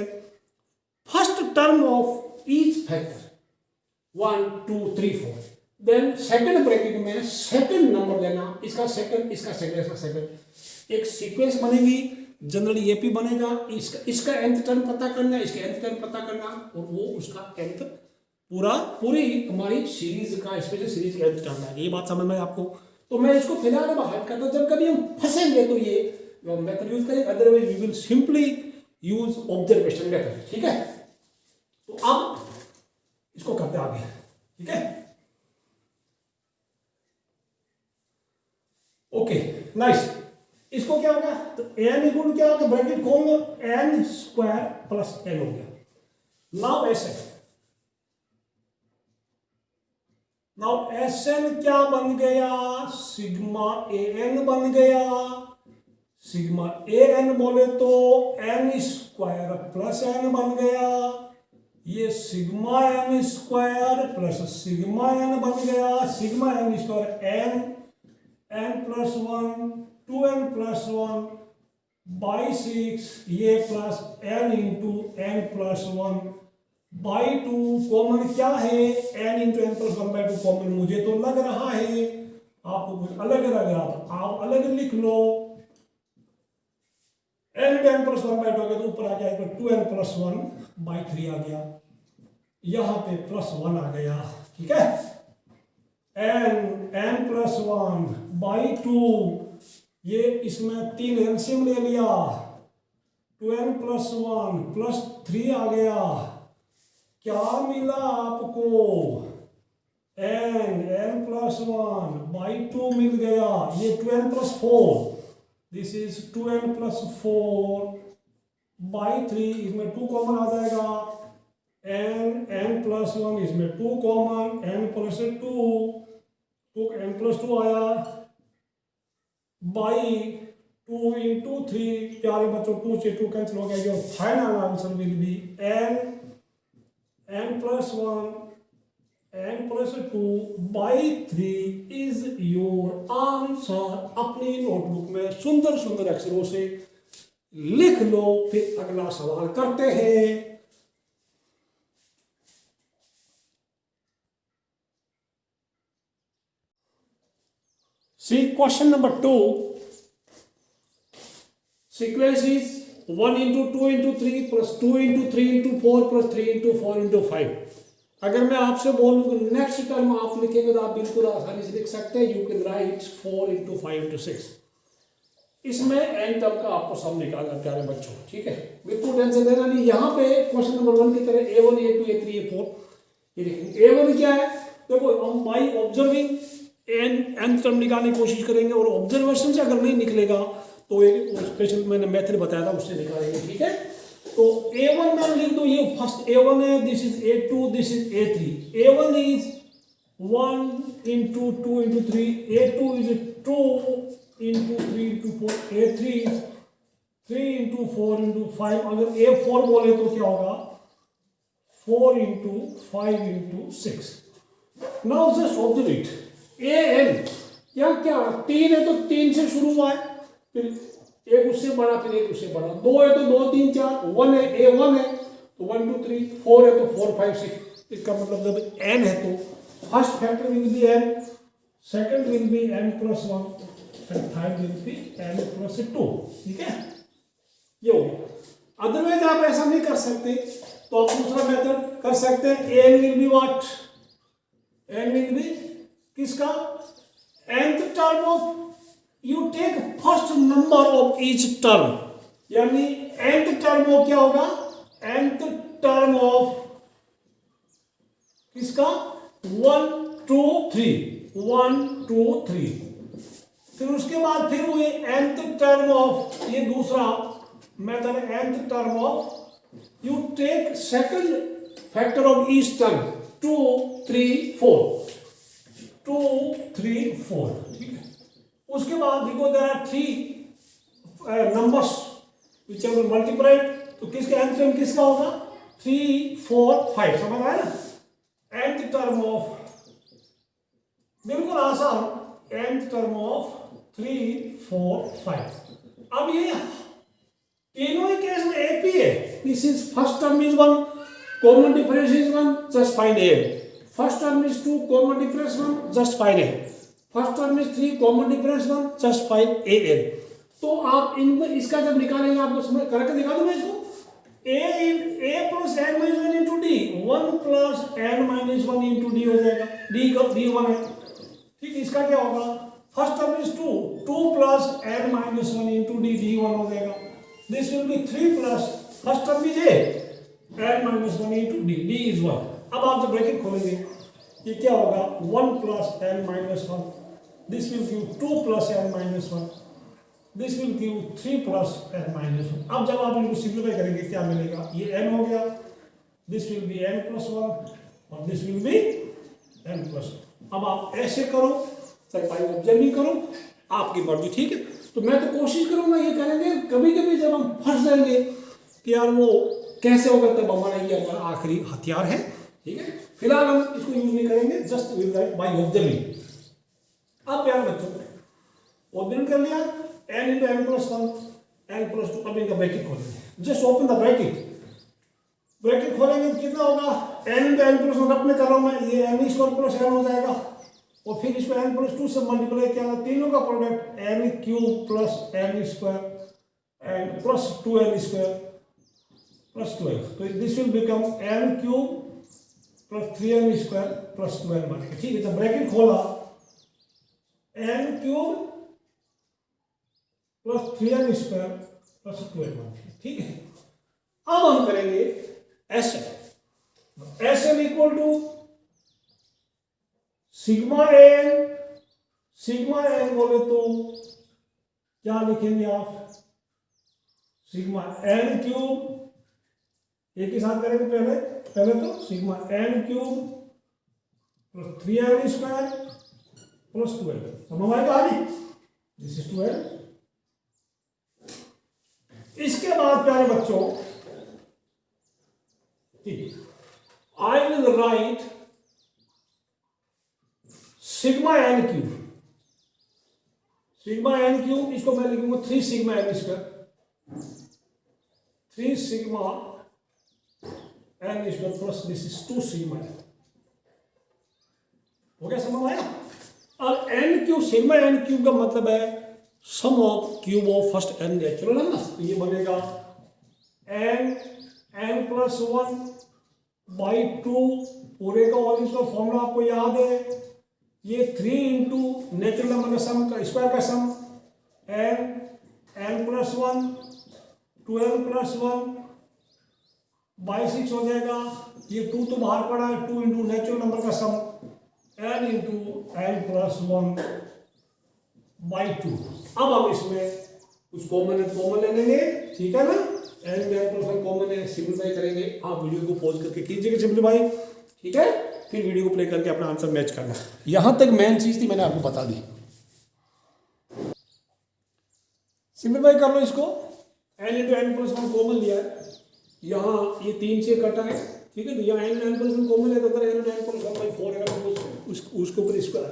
first term of each factor 1 2 3 4, then second bracket में सेकंड नंबर लेना, इसका सेकंड, इसका सेकंड, इसका सेकंड, एक सीक्वेंस बनेगी, जनरली एपी बनेगा, इसका nth टर्म पता करना, इसका nth टर्म पता करना, और वो उसका nth पूरी हमारी सीरीज का, स्पेशल सीरीज का nth टर्म है। ये बात समझ में आपको तो मैं इसको फिलहाल हाइड करता हूं, जब कभी हम फंसेंगे तो ये मेथड यूज करें, otherwise we will simply use observation method. ठीक है, तो अब इसको करते आगे। ठीक है, ओके नाइस। इसको क्या होगा, तो एन इक्वल क्या होगा, ब्रैकेट खोल लो, एन स्क्वायर प्लस एन हो गया। नाउ ऐसे, नाउ एस एन क्या बन गया, सिग्मा ए एन बन गया। सिग्मा ए एन बोले तो एन स्क्वायर प्लस एन बन गया, ये sigma N square plus sigma n बन गया। Sigma N square n, n plus 1 2n plus 1 by 6, ये plus n into n plus 1 by 2। Common क्या है, n into n plus 1 by 2 common मुझे तो लग रहा है, आपको कुछ अलग लग रहा तो आप अलग लिख लो। n into n plus 1 by 2 तो ऊपर आ गया 2n प्लस 1 बाई 3 आ गया, यहां पे प्लस 1 आ गया। ठीक है, n प्लस 1 बाई 2, ये इसमें 3 एलसीएम ले लिया, 2n प्लस 1 प्लस 3 आ गया। क्या मिला आपको, n प्लस 1 बाई 2 मिल गया, ये 2n plus 4, this is 2n plus 4 by 3, इसमें 2 कॉमन आ जाएगा, n प्लस 1 इसमें 2 common, n plus 2 n plus 2 आया बाई 2 इंटू 3, प्यारे बच्चों 2 से 2 कैंसिल हो गया, your final answer will be n plus 1 n plus 2 by 3 is your answer. अपनी नोटबुक में सुंदर सुंदर अक्षरों से लिख लो, फिर अगला सवाल करते हैं। See question number 2. Sequence is 1 into 2 into 3 plus 2 into 3 into 4 plus 3 into 4 into 5. अगर मैं आपसे बोलूँ कि नेक्स्ट टर्म आप लिखेंगे तो आप बिल्कुल आसानी से लिख सकते हैं। You can write 4 into 5 into 6। इसमें एन टर्म का आपको सम निकालना प्यारे बच्चों। ठीक है, बिल्कुल टेंशन लेना नहीं। यहाँ पे क्वेश्चन नंबर 1 की तरह A1 A2 A3 A4 ये लिखेंगे। A1 क्या है, देखो हम बाई ऑब्जर्विंग एन टर्म निकालने की कोशिश करेंगे, और ऑब्जर्वेशन से अगर नहीं निकलेगा तो एक स्पेशल मैंने मेथड बताया था उससे निकालेंगे। ठीक है, तो A1 में लिख दो, ये फर्स्ट A1 है, this is A2, this is A3। A1 is 1 into 2 into 3, A2 is 2 into 3 into 4, A3 is 3 into 4 into 5। अगर A4 बोले तो क्या होगा, 4 into 5 into 6। Now just observe it। an क्या क्या 3 है तो 3 से शुरू हुआ है, फिर एक उससे बड़ा, फिर एक उससे बड़ा, 2 है तो 2 3 4, 1 है A1 है तो 1 2 3, 4 है तो 4 5 6। इसका मतलब जब n है तो first factor will be n, second will be n plus 1 and third will be n plus 2। ठीक है, ये हो गया। अदरवाइज आप ऐसा नहीं कर सकते तो आप दूसरा मेथड कर सकते हैं। n will be what, n will be किसका, nth term of, you take first number of each term, यानी nth टर्म ऑफ क्या होगा, nth टर्म ऑफ किसका, 1 2 3, 1 2 3। फिर उसके बाद फिर हुए nth टर्म ऑफ, ये दूसरा method, nth term of, you take second factor of each term, 2 3 4, 2 3 4। ठीक है, उसके बाद देखो there are 3 numbers which are multiplied, तो किसका nth टर्म किसका होगा, 3 4 5। समझ आया ना, nth टर्म ऑफ, बिल्कुल आसान, nth टर्म ऑफ 3 4 5। अब ये तीनों ही केस में AP है, this is first term is 1, common difference is 1, just find A। First term is 2, common difference 1, just find A। First term is 3, common difference 1, just find AN। तो आप इनमें इसका जब निकालेंगे, आपको समझ करके दिखा दूं मैं इसको, A plus n minus 1 into D, 1 plus n minus 1 into D हो जाएगा, डी 1 है। ठीक, इसका क्या होगा, first term is 2, 2 plus n minus 1 into D, D 1 हो जाएगा. This will be 3 plus first term is a n minus 1 into D, D is 1. अब आप जब ब्रैकेट खोलेंगे ये क्या होगा, 1 plus n minus 1, this will give 2 plus n minus 1, this will give 3 plus n minus 1. अब जब आप इनको सिंप्लीफाई करेंगे क्या मिलेगा, ये n हो गया, this will be n plus 1 और this will be n plus 1. अब आप ऐसे करो चाहे भाई ऑब्जर्व नहीं करो, आपकी मर्जी, ठीक है. तो मैं तो कोशिश करूंगा ये करेंगे. कभी कभी जब हम फंस जाएंगे कि यार वो कैसे होगा, तब हमारा ये हमारा आखिरी हथियार है, ठीक है. फिलहाल हम इसको यूज नहीं करेंगे, just will write by observing. अब प्यारे बच्चों ऑब्जर्व कर लिया, n into n plus 1 n plus 2. अब इनका ब्रैकेट खोलेंगे, just open the bracket. Bracket खोलेंगे तो कितना होगा, n इंटू n प्लस 1 अपने कर रहा हूं मैं, ये n स्क्वायर प्लस n हो जाएगा और फिर इसको n प्लस 2 से मल्टीप्लाई किया, तीनों का product n cube plus n square and plus 2n square plus 12. तो this will become n cube plus 3n square plus 12 बनेगा, ठीक है. जब ब्रैकेट खोला n cube plus 3n square plus 12 बनेगा, ठीक है. अब हम करेंगे ऐसे, Sn equal to sigma n बोले तो क्या लिखेंगे आप, सिग्मा n क्यूब, एक ही साथ करेंगे पहले तो sigma n cube plus 3n square plus 12. समझ आएगा आगे, दिस इज 12. इसके बाद प्यारे बच्चों, ठीक, I will write sigma n cube, इसको मैं लिखूंगा 3 sigma n square, 3 sigma n square plus this is 2 sigma n. हो गया, समझ आया. और n cube, sigma n cube का मतलब है sum of cube of first n natural numbers. तो ये बनेगा n प्लस 1 बाई 2 पूरे का, और इसका फॉर्मूला आपको याद है, ये 3 इंटू नेचुरल नंबर का सम का स्क्वायर का sum n plus 1 2n plus 1 by 6 हो जाएगा. ये 2 तो बाहर पड़ा है, 2 इंटू नेचुरल नंबर का sum n into n plus 1 by 2. अब हम इसमें कुछ कॉमन ले लेंगे, ठीक है ना. n प्लस 1 कॉमन है, सिंपलीफाई करेंगे. आप वीडियो को पॉज करके कीजिएगा सिंपलीफाई, ठीक है. फिर वीडियो को प्ले करके अपना आंसर मैच करना. यहां तक मेन चीज थी, मैंने आपको बता दी. सिंपलीफाई कर लो इसको. n into n plus 1 common लिया है, यहाँ ये 3 से कटा है, ठीक है. तो यहाँ n प्लस 1 कॉमन है, तो अगर n प्लस 1 बाई 4 है तो उसके ऊपर स्क्वायर,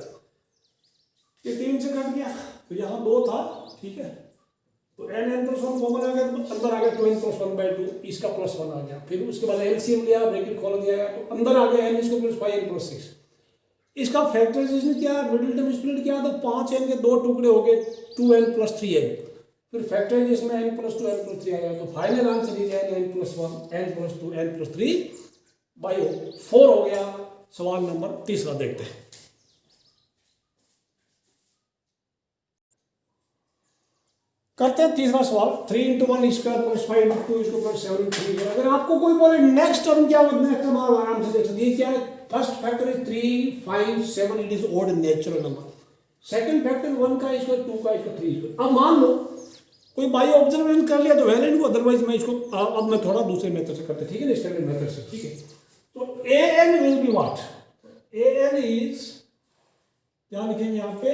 ये 3 से कट गया, तो यहाँ 2 था, ठीक है. तो n प्लस 1 कॉमन आ गया, तो अंदर आ गया 2n प्लस 1 बाई 2, इसका प्लस 1 आ गया. फिर उसके बाद एलसीएम लिया, ब्रैकेट खोल दिया, तो अंदर आ गया n इसको प्लस 5n प्लस 6. इसका फैक्टराइजेशन किया, मिडिल टर्म स्प्लिट किया, तो 5n के 2 टुकड़े हो गए 2n प्लस 3n. फिर फैक्टराइजेशन में n प्लस 2 n प्लस 3 आ गया, तो final answer is n plus 1 n plus 2 n plus 3 by 4 हो गया. सवाल नंबर 3 देखते हैं. करते हैं तीसरा सवाल. 3 इंटू 1 स्क्वायर प्लस 5 इंटू 2 इसको प्लस 7 3. अगर आपको कोई बोले नेक्स्ट टर्म क्या होगा, नेक्स्ट टर्म आप आराम से देख सकते हैं. क्या है, first factor is 3 5 7, it is odd natural number. Second factor 1 का स्क्वायर 2 का स्क्वायर 3 स्क्वायर. अब मान लो कोई बाई ऑब्जर्वेशन कर लिया तो वैलिड को, अदरवाइज मैं इसको अब मैं थोड़ा दूसरे मेथड से करते, ठीक है, स्टैंडर्ड मेथड से, ठीक है. तो an will be what, an is क्या लिखेंगे यहाँ पे,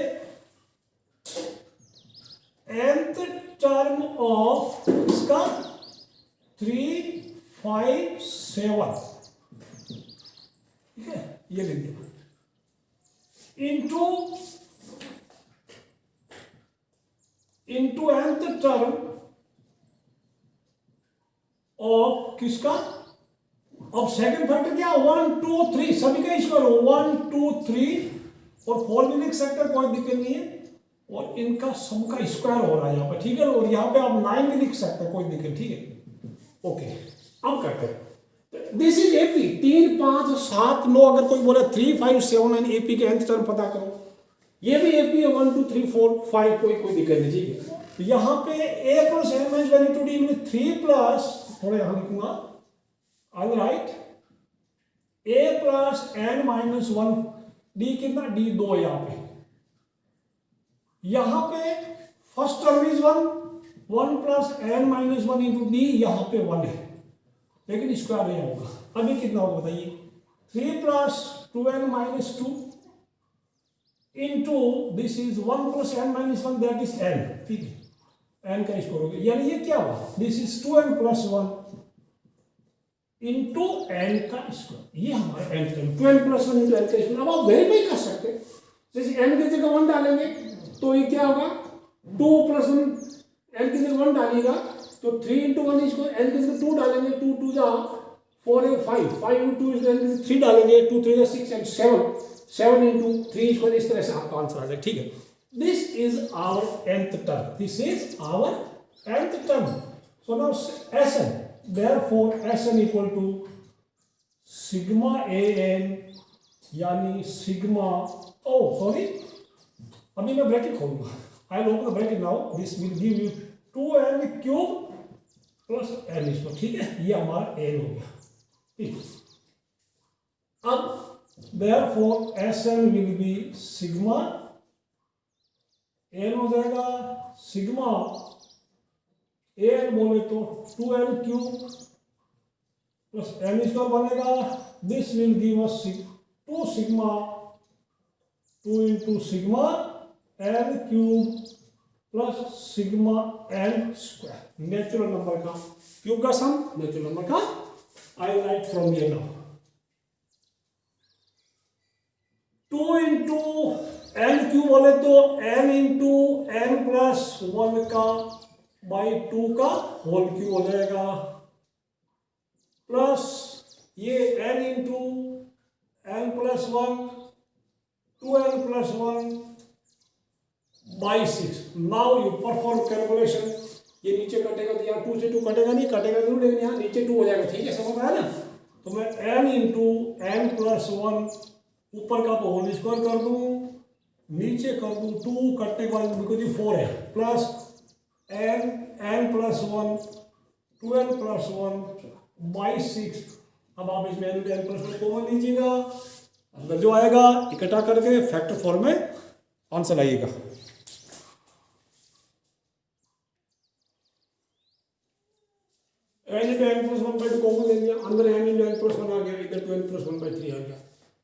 nth टर्म ऑफ इसका 3 5 7, ठीक है, ये लिख दिया, इंटू nth टर्म ऑफ किसका, अब सेकंड फैक्टर क्या, 1 2 3 सभी का स्क्वायर, 1 2 3 और 4 भी लिख सकते हैं, कोई दिक्कत नहीं है. और इनका सम का स्क्वायर हो रहा है यहाँ पे, ठीक है. और यहाँ पे आप 9 भी लिख सकते हैं, कोई दिक्कत, ठीक है. ओके, अब करते हैं. This is AP 3 5 7 9. अगर कोई बोले 3 5 7 एंड एपी के nth टर्म पता करो, ये भी ए पी 1 2 3 4 5 कोई दिक्कत नहीं, ठीक है। तो यहाँ पे a plus n minus 1 into D में 3 प्लस, थोड़ा यहाँ लिखूंगा all right, a plus n minus 1 D कितना, डी 2 यहाँ पे। यहाँ पे first term is 1 plus n minus 1 into D, यहाँ पे 1 है लेकिन स्क्वायर नहीं होगा। अभी कितना होगा बताइए, 3 plus 2n minus 2 into this is 1 plus n minus 1 that is n, ठीक है, n का स्क्वायर हो गया, यानी ये क्या हुआ, this is 2n plus 1 into n का स्क्वायर, ये हमारा n term 2n plus 1 into n का स्क्वायर। अब आप वेरीफाई कर सकते हैं, जैसे n की जगह 1 डालेंगे तो ये क्या होगा, 2 प्लस 1, n की जगह 1 डालिएगा तो 3 इंटू 1 स्क्वायर, n की जगह 2 डालेंगे, 2 2 जा 4 है 5, 5 इंटू 2 n की जगह 3 डालेंगे, 2 3 जा 6 एंड 7 इंटू 3 स्क्वायर, इस तरह से आपका आंसर आ जाएगा, ठीक है। This is our nth term, this is our nth term. So now Sn, therefore Sn equal to sigma an, यानी सिग्मा, ओ सॉरी, अभी मैं ब्रैकेट खोलूंगा, I will open the bracket now, this will give you 2n cube plus n square, ठीक है, ये हमारा n हो गया, ठीक है। अब therefore Sn will be sigma n हो जाएगा, सिग्मा an बोले तो 2n cube plus n square बनेगा, this will give us 2 sigma 2 into sigma n cube plus sigma n square, natural number का क्यूब का सम, नेचुरल नंबर का, I write from here now 2 into N cube बोले तो n into n plus 1 का by 2 का whole Q हो जाएगा, plus ये n into n plus 1 2n plus 1 by 6। Now you perform calculation, ये नीचे कटेगा तो यहाँ 2 से 2 कटेगा नहीं, कटेगा जरूर लेकिन यहाँ नीचे 2 हो जाएगा, ठीक है, समझ आया ना। तो मैं n इंटू एन प्लस 1 ऊपर का तो होल स्क्वायर कर दूं, नीचे कर दूं 2 कटने के बाद बिकॉज ये 4 है, plus n plus 1 2n plus 1 by 6। अब आप इसमें n प्लस 1 कॉमन लीजिएगा, अंदर जो आएगा इकट्ठा करके फैक्टर फॉर्म में आंसर आइएगा। n into n plus 1 by 2 common ले लिया, अंदर n इंटू एन प्लस 1 आ गया, इधर 2n प्लस 1 बाई 3 आ गया।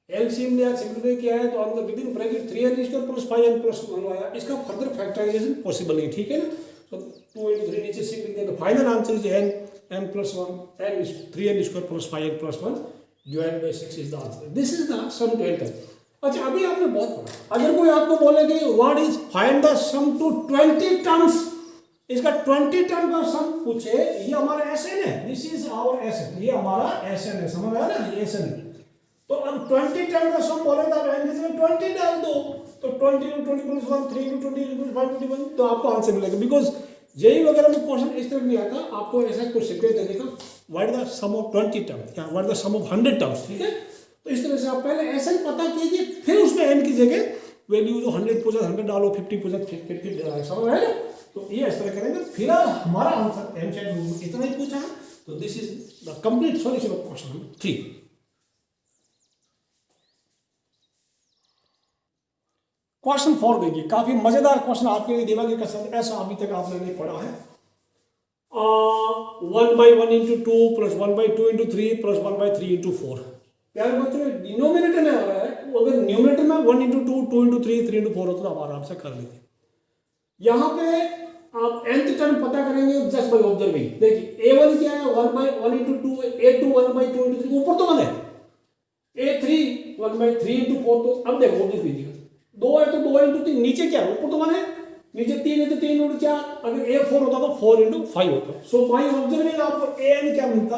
एलसीएम लिया, सिंप्लीफाई किया है तो अंदर with in bracket 3n square plus 5n plus 1 आया, इसका फर्दर फैक्टराइजेशन पॉसिबल नहीं, ठीक है ना। सो 2 इंटू 3 नीचे सिंक लिख दिया तो final answer is n plus 1 n 3n square plus 5n plus 1 divided by 6 is the answer. This is the sum to n। अच्छा, अभी आपने बहुत पढ़ा, अगर कोई आपको बोले कि what is find the sum to 20 terms, इसका 20 टर्म का सम पूछे, ये हमारा Sn है, दिस इज आवर Sn, ये हमारा Sn है, समझ आया ना, ये Sn है। तो अब 20 टर्म का सम बोले तो आप एन में 20 डाल दो, तो 20 इंटू 20 प्लस 1 3 इंटू 20 प्लस 5 21, तो आपको आंसर मिलेगा। बिकॉज जेई वगैरह में क्वेश्चन इस तरह नहीं आता, आपको ऐसा कुछ सीक्वेंस दे देगा, what is the sum of 20 term या what is the sum of 100 terms, ठीक है। तो इस तरह से आप पहले Sn पता कीजिए, फिर उसमें n की जगह वैल्यू जो 100 पूछा 100 डालो, 50 पूछा 50, समझ आया ना। तो ये इस तरह करेंगे, फिलहाल हमारा आंसर m चैट इतना ही पूछा है। तो this is the complete solution of question number 3। Question 4 देखिए, काफी मजेदार क्वेश्चन आपके लिए दिमागी कसरत, ऐसा अभी तक आपने नहीं पढ़ा है। 1 by 1 into 2 plus 1 by 2 into 3 plus 1 by 3 into 4। प्यारे बच्चों, डिनोमिनेटर में आ रहा है, अगर न्यूमिनेटर में 1 इंटू 2 2 इंटू 3 3 इंटू 4 होता तो आप आराम से कर लेते। यहाँ पे आप nth टर्म पता करेंगे जस्ट बाई ऑब्जर्विंग। देखिए a1 क्या है, 1 by 1 into 2, a2 1 by 2 into 3, ऊपर तो 1 है, a3 1 बाई 3 इंटू 4, तो अब देखो ऑब्जर्व कीजिएगा, 2 है तो 2 इंटू 3, नीचे क्या है, ऊपर तो 1 है, नीचे 3 है तो 3 इंटू 4, अगर a4 होता तो 4 इंटू 5 होता। सो बाई ऑब्जर्विंग आपको an क्या मिलता,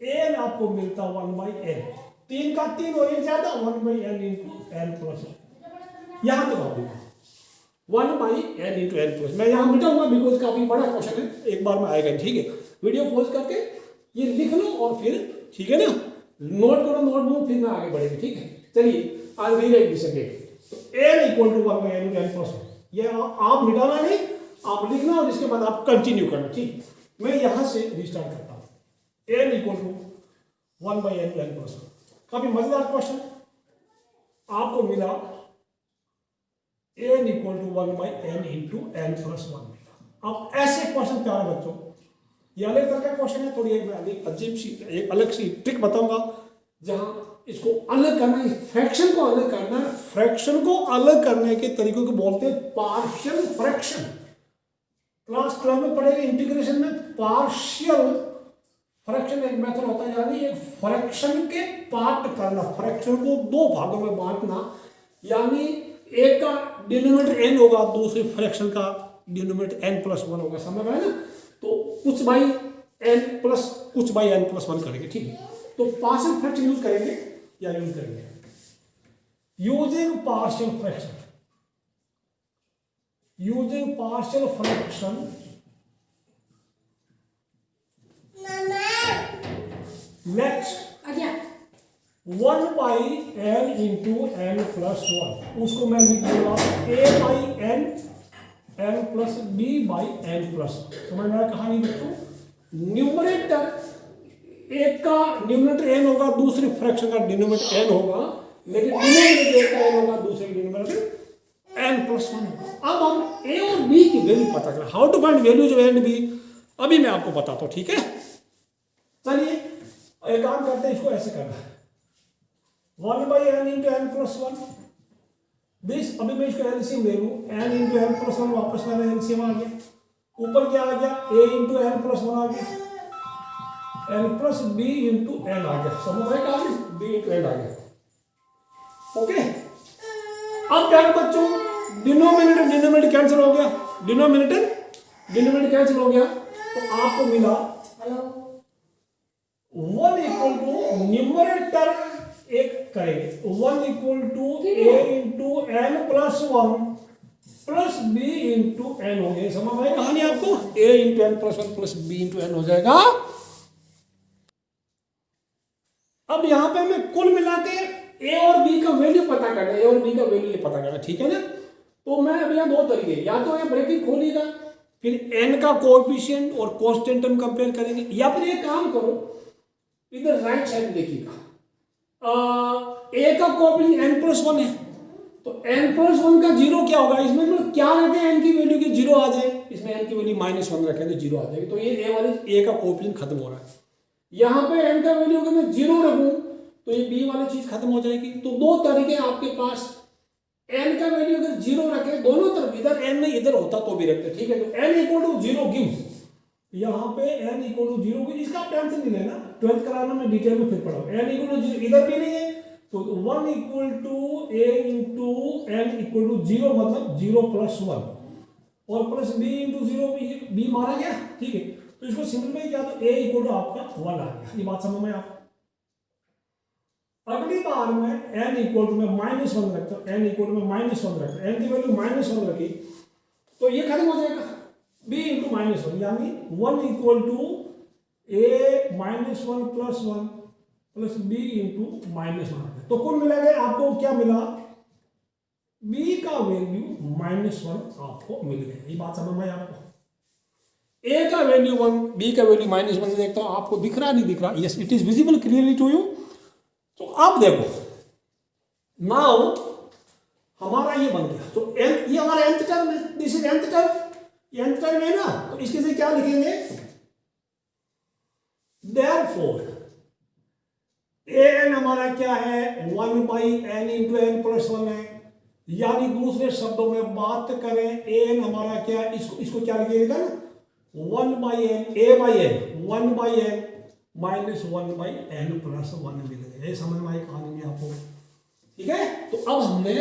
an आपको मिलता 1 बाई n, 3 का 3 और ये ज्यादा 1 by n into n plus 1। यहाँ तक आप देखो 1 by n into n plus, मैं यहाँ मिटाऊंगा बिकॉज काफी बड़ा क्वेश्चन है, एक बार में आएगा, ठीक है। वीडियो पॉज करके ये लिख लो और फिर, ठीक है ना, नोट करो, नोटबुक, फिर मैं आगे बढ़ेंगे, ठीक है। चलिए आज रीराइट दिस अगेन। तो n equal to 1 by n into n plus 1, ये आप मिटाना नहीं, आप लिखना और इसके बाद आप कंटिन्यू करना। ठीक, मैं यहां से रिस्टार्ट करता हूं। n equal to 1 by n into n plus 1, काफी मजेदार क्वेश्चन आपको मिला। n equal to 1 by n into n plus 1 मिला। अब ऐसे क्वेश्चन प्यारे बच्चों, ये अलग तरह का क्वेश्चन है, थोड़ी एक अजीब सी एक अलग सी ट्रिक बताऊंगा जहां इसको अलग करना है, फ्रैक्शन को अलग करना है। फ्रैक्शन को अलग करने के तरीकों को बोलते हैं पार्शियल फ्रैक्शन। क्लास 12 में पढ़ेंगे इंटीग्रेशन में पार्शियल फ्रैक्शन एक मेथड होता है, यानी एक फ्रैक्शन के पार्ट करना, फ्रैक्शन को दो भागों में बांटना, यानी एक का डिनोमिनेटर n होगा, दूसरे फ्रैक्शन का डिनोमिनेटर n प्लस 1 होगा, समझ में है ना। तो कुछ बाई n प्लस कुछ बाई n प्लस 1 करेंगे। ठीक है, तो पार्शियल फ्रैक्शन यूज करेंगे या यूज करेंगे using partial fraction, using partial fraction let's 1 by n into n plus 1, उसको मैं लिख दूंगा a by n n plus b by n plus. समझ में आया कहानी बच्चों। न्यूमरेटर एक का न्यूमरेटर n होगा, दूसरे फ्रैक्शन का डिनोमिनेटर n होगा, लेकिन डिनोमिनेटर एक का n होगा, दूसरे का डिनोमिनेटर n प्लस 1 होगा। अब हम a और b की वैल्यू पता करें, how to find values of a and b, अभी मैं आपको बताता हूं। ठीक है, चलिए एक काम करते हैं, इसको ऐसे करना है 1 by n into n plus 1 this, अभी मैं इसको एलसीएम ले लूं, n इंटू n प्लस 1 वापस मैंने एलसीएम आ गया, ऊपर क्या आ गया a इंटू n प्लस 1 आ गया, n plus b into n आ गया, समझ में आया b इंटू n आ गया। ओके, अब क्या बच्चों, डिनोमिनेटर कैंसिल हो गया, डिनोमिनेटर कैंसिल हो गया, तो आपको मिला 1 इक्वल टू न्यूमरेटर एक करेंगे 1 equal to a into n plus 1 plus b into n हो गया। समझ में कहानी आपको, a into n plus 1 plus b into n हो जाएगा। अब यहां पे हमें कुल मिला के a और b का वैल्यू पता करना है, a और b का वैल्यू ये पता करना, ठीक है ना। तो मैं अब यहाँ दो तरीके, या तो ये ब्रैकेट खोलिएगा, फिर n का कोएफिशिएंट और कांस्टेंट टर्म कंपेयर करेंगे, या फिर एक काम करो, इधर राइट साइड देखिएगा, a का कोएफिशिएंट n प्लस 1 है, तो n प्लस 1 का जीरो क्या होगा, इसमें मतलब क्या रखें n की वैल्यू की जीरो आ जाए, इसमें n की वैल्यू -1 रखें तो जीरो आ जाएगी, तो ये a वाले a का कोएफिशिएंट खत्म हो रहा है। यहाँ पे n का वैल्यू अगर मैं जीरो रखूं तो ये b वाली चीज खत्म हो जाएगी। तो दो तरीके आपके पास, n का वैल्यू अगर जीरो रखे दोनों तरफ, इधर n नहीं इधर होता तो भी रखते, ठीक है। तो n equal to zero gives, यहाँ पे n इक्वल टू जीरो, इसका टेंशन नहीं लेना, 12th कराना में डिटेल में फिर पढ़ाओ। n इक्वल टू जीरो इधर भी नहीं है, तो 1 equal to a into n equal to zero, मतलब 0 प्लस 1 और plus b into zero, b मारा गया, ठीक है। तो इसको सिंपलीफाई किया तो a इक्वल टू आपका 1 आ गया। ये बात समझ में आप, अगली बार में n इक्वल टू में -1 रखता हूं, n इक्वल टू में -1 रखता हूं, n की वैल्यू -1 रखी तो ये खत्म हो जाएगा, b इंटू -1, यानी 1 equal to a -1 plus 1 plus b into -1 आ गया। तो कुल मिला के आपको क्या मिला, b का वैल्यू -1 आपको मिल गया। ये बात समझ में आई आपको, a का वैल्यू 1, b का वैल्यू -1 देखता हूं, आपको दिख रहा नहीं दिख रहा, yes it is visible clearly to you. तो अब देखो, नाउ हमारा ये बन गया, तो n ये हमारा nth टर्म है, दिस इज nth टर्म, ये nth टर्म है ना, तो इसके से क्या लिखेंगे, देयरफॉर an हमारा क्या है, 1 by n into n plus 1 है, यानी दूसरे शब्दों में बात करें an हमारा क्या है, इसको क्या लिखिएगा ना, 1 by n, a by n, 1 by n minus 1 by n plus 1 मिल गया। ये समझ में आई कहानी में आपको, ठीक है। तो अब हमने,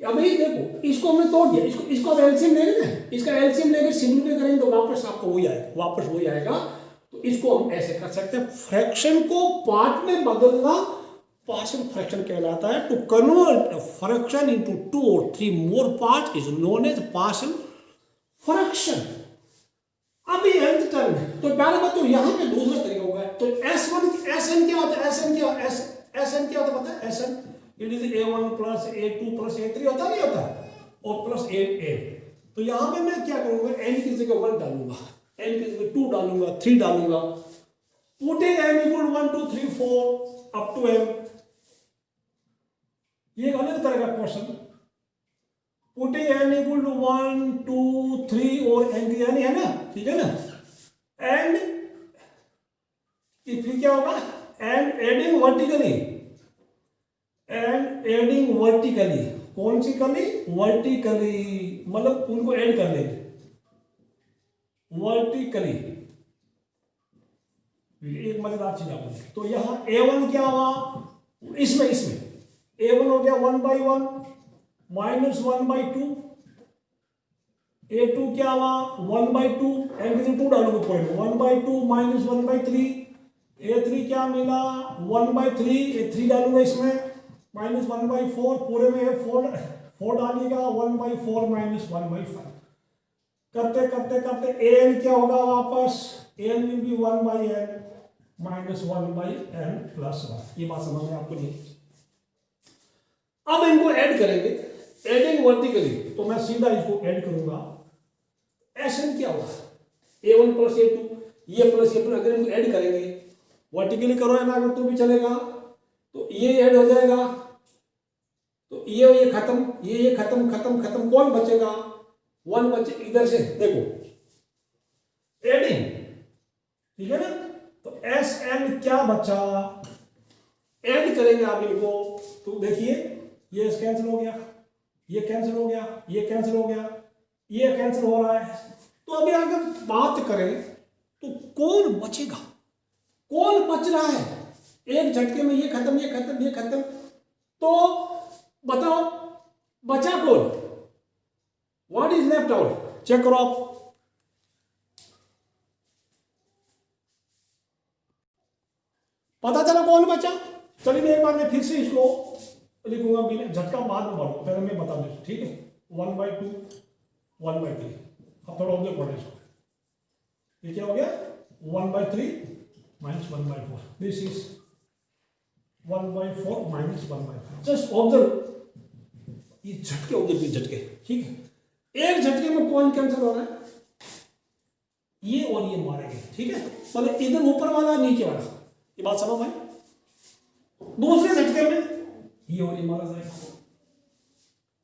अभी देखो इसको हमने तोड़ दिया, इसको अब एलसीएम लेंगे ना, इसका एलसीएम लेकर सिंपलीफाई करेंगे तो वापस आपको वही आएगा, वापस वही आएगा। तो इसको हम ऐसे कर सकते हैं, फ्रैक्शन को पार्ट में बदलना पार्शियल फ्रैक्शन कहलाता है। टू कन्वर्ट फ्रैक्शन इनटू 2 और 3 more part is known as partial fraction. अभी nth टर्म है, तो पहले बच्चों यहां पे दूसरा तरीका होगा। तो S1 Sn क्या होता है, Sn क्या होता है पता है, Sn it is A1 plus A2 plus A3 होता नहीं होता, और प्लस A. तो यहां पे मैं क्या करूंगा, n की जगह 1 डालूंगा, n की जगह 2 डालूंगा, 3 डालूंगा, putting n equal 1 2 3 4 up to m. ये एक अलग तरह का question, putting n equal to 1 2 3 और n की यानी है ना, ठीक है ना, एंड फिर क्या होगा, and adding vertically, and adding vertically, कौन सी कली, वर्टिकली, मतलब उनको ऐड कर लेंगे वर्टिकली. एक मजेदार चीज आपको, तो यहां A1 क्या हुआ, इसमें A1 हो गया 1/1 माइनस 1/2, A2 क्या हुआ 1/2, एंड 2 डालूंगा पॉइंट 1/2 माइनस 1/3, A3 क्या मिला 1/3, A3 डालूंगा इसमें माइनस 1/4, पूरे में 4 डालिएगा 1/4 माइनस 1/5, करते करते करते an क्या होगा वापस, an will be 1/n minus 1/n plus 1. ये बात समझ में आपको नहीं, अब इनको ऐड करेंगे, एडिंग वर्टिकली, तो मैं सीधा इसको ऐड करूंगा, Sn क्या होगा A1 प्लस A2, ये प्लस ये प्लस, अगर इनको ऐड करेंगे वर्टिकली करो है ना, अगर तो भी चलेगा, तो ये ऐड हो जाएगा, तो ये खत्म, ये खत्म खत्म खत्म, कौन बचेगा 1 बचे, इधर से देखो एडिंग, ठीक है ना, तो Sn क्या बचा, ऐड करेंगे आप इनको, तो देखिए ये कैंसिल हो गया, ये कैंसिल हो गया, ये कैंसिल हो गया, ये कैंसिल हो रहा है. तो अभी अगर बात करें तो कौन बचेगा, कौन बच रहा है, एक झटके में ये खत्म ये खत्म ये खत्म, तो बताओ बचा कौन, what is left out, check करो आप. पता चला कौन बचा, चलिए मैं एक बार मैं फिर से इसको लिखूंगा, बिना झटका बाद में मारूंगा, पहले मैं बता दूं, ठीक है, 1/2 1/3, अब थोड़ा ऑब्जर्व करो इसको, ये क्या हो गया 1/3 minus 1/4, this is 1/4 minus 1/5, just observe, ये झटके ऑब्जर्व, ये झटके, ठीक है, एक झटके में कौन कैंसिल हो रहा है, ये और ये मारेंगे, ठीक है, मतलब इधर ऊपर वाला नीचे वाला, ये बात समझ में, दूसरे झटके में ये और ये मारा जाएगा,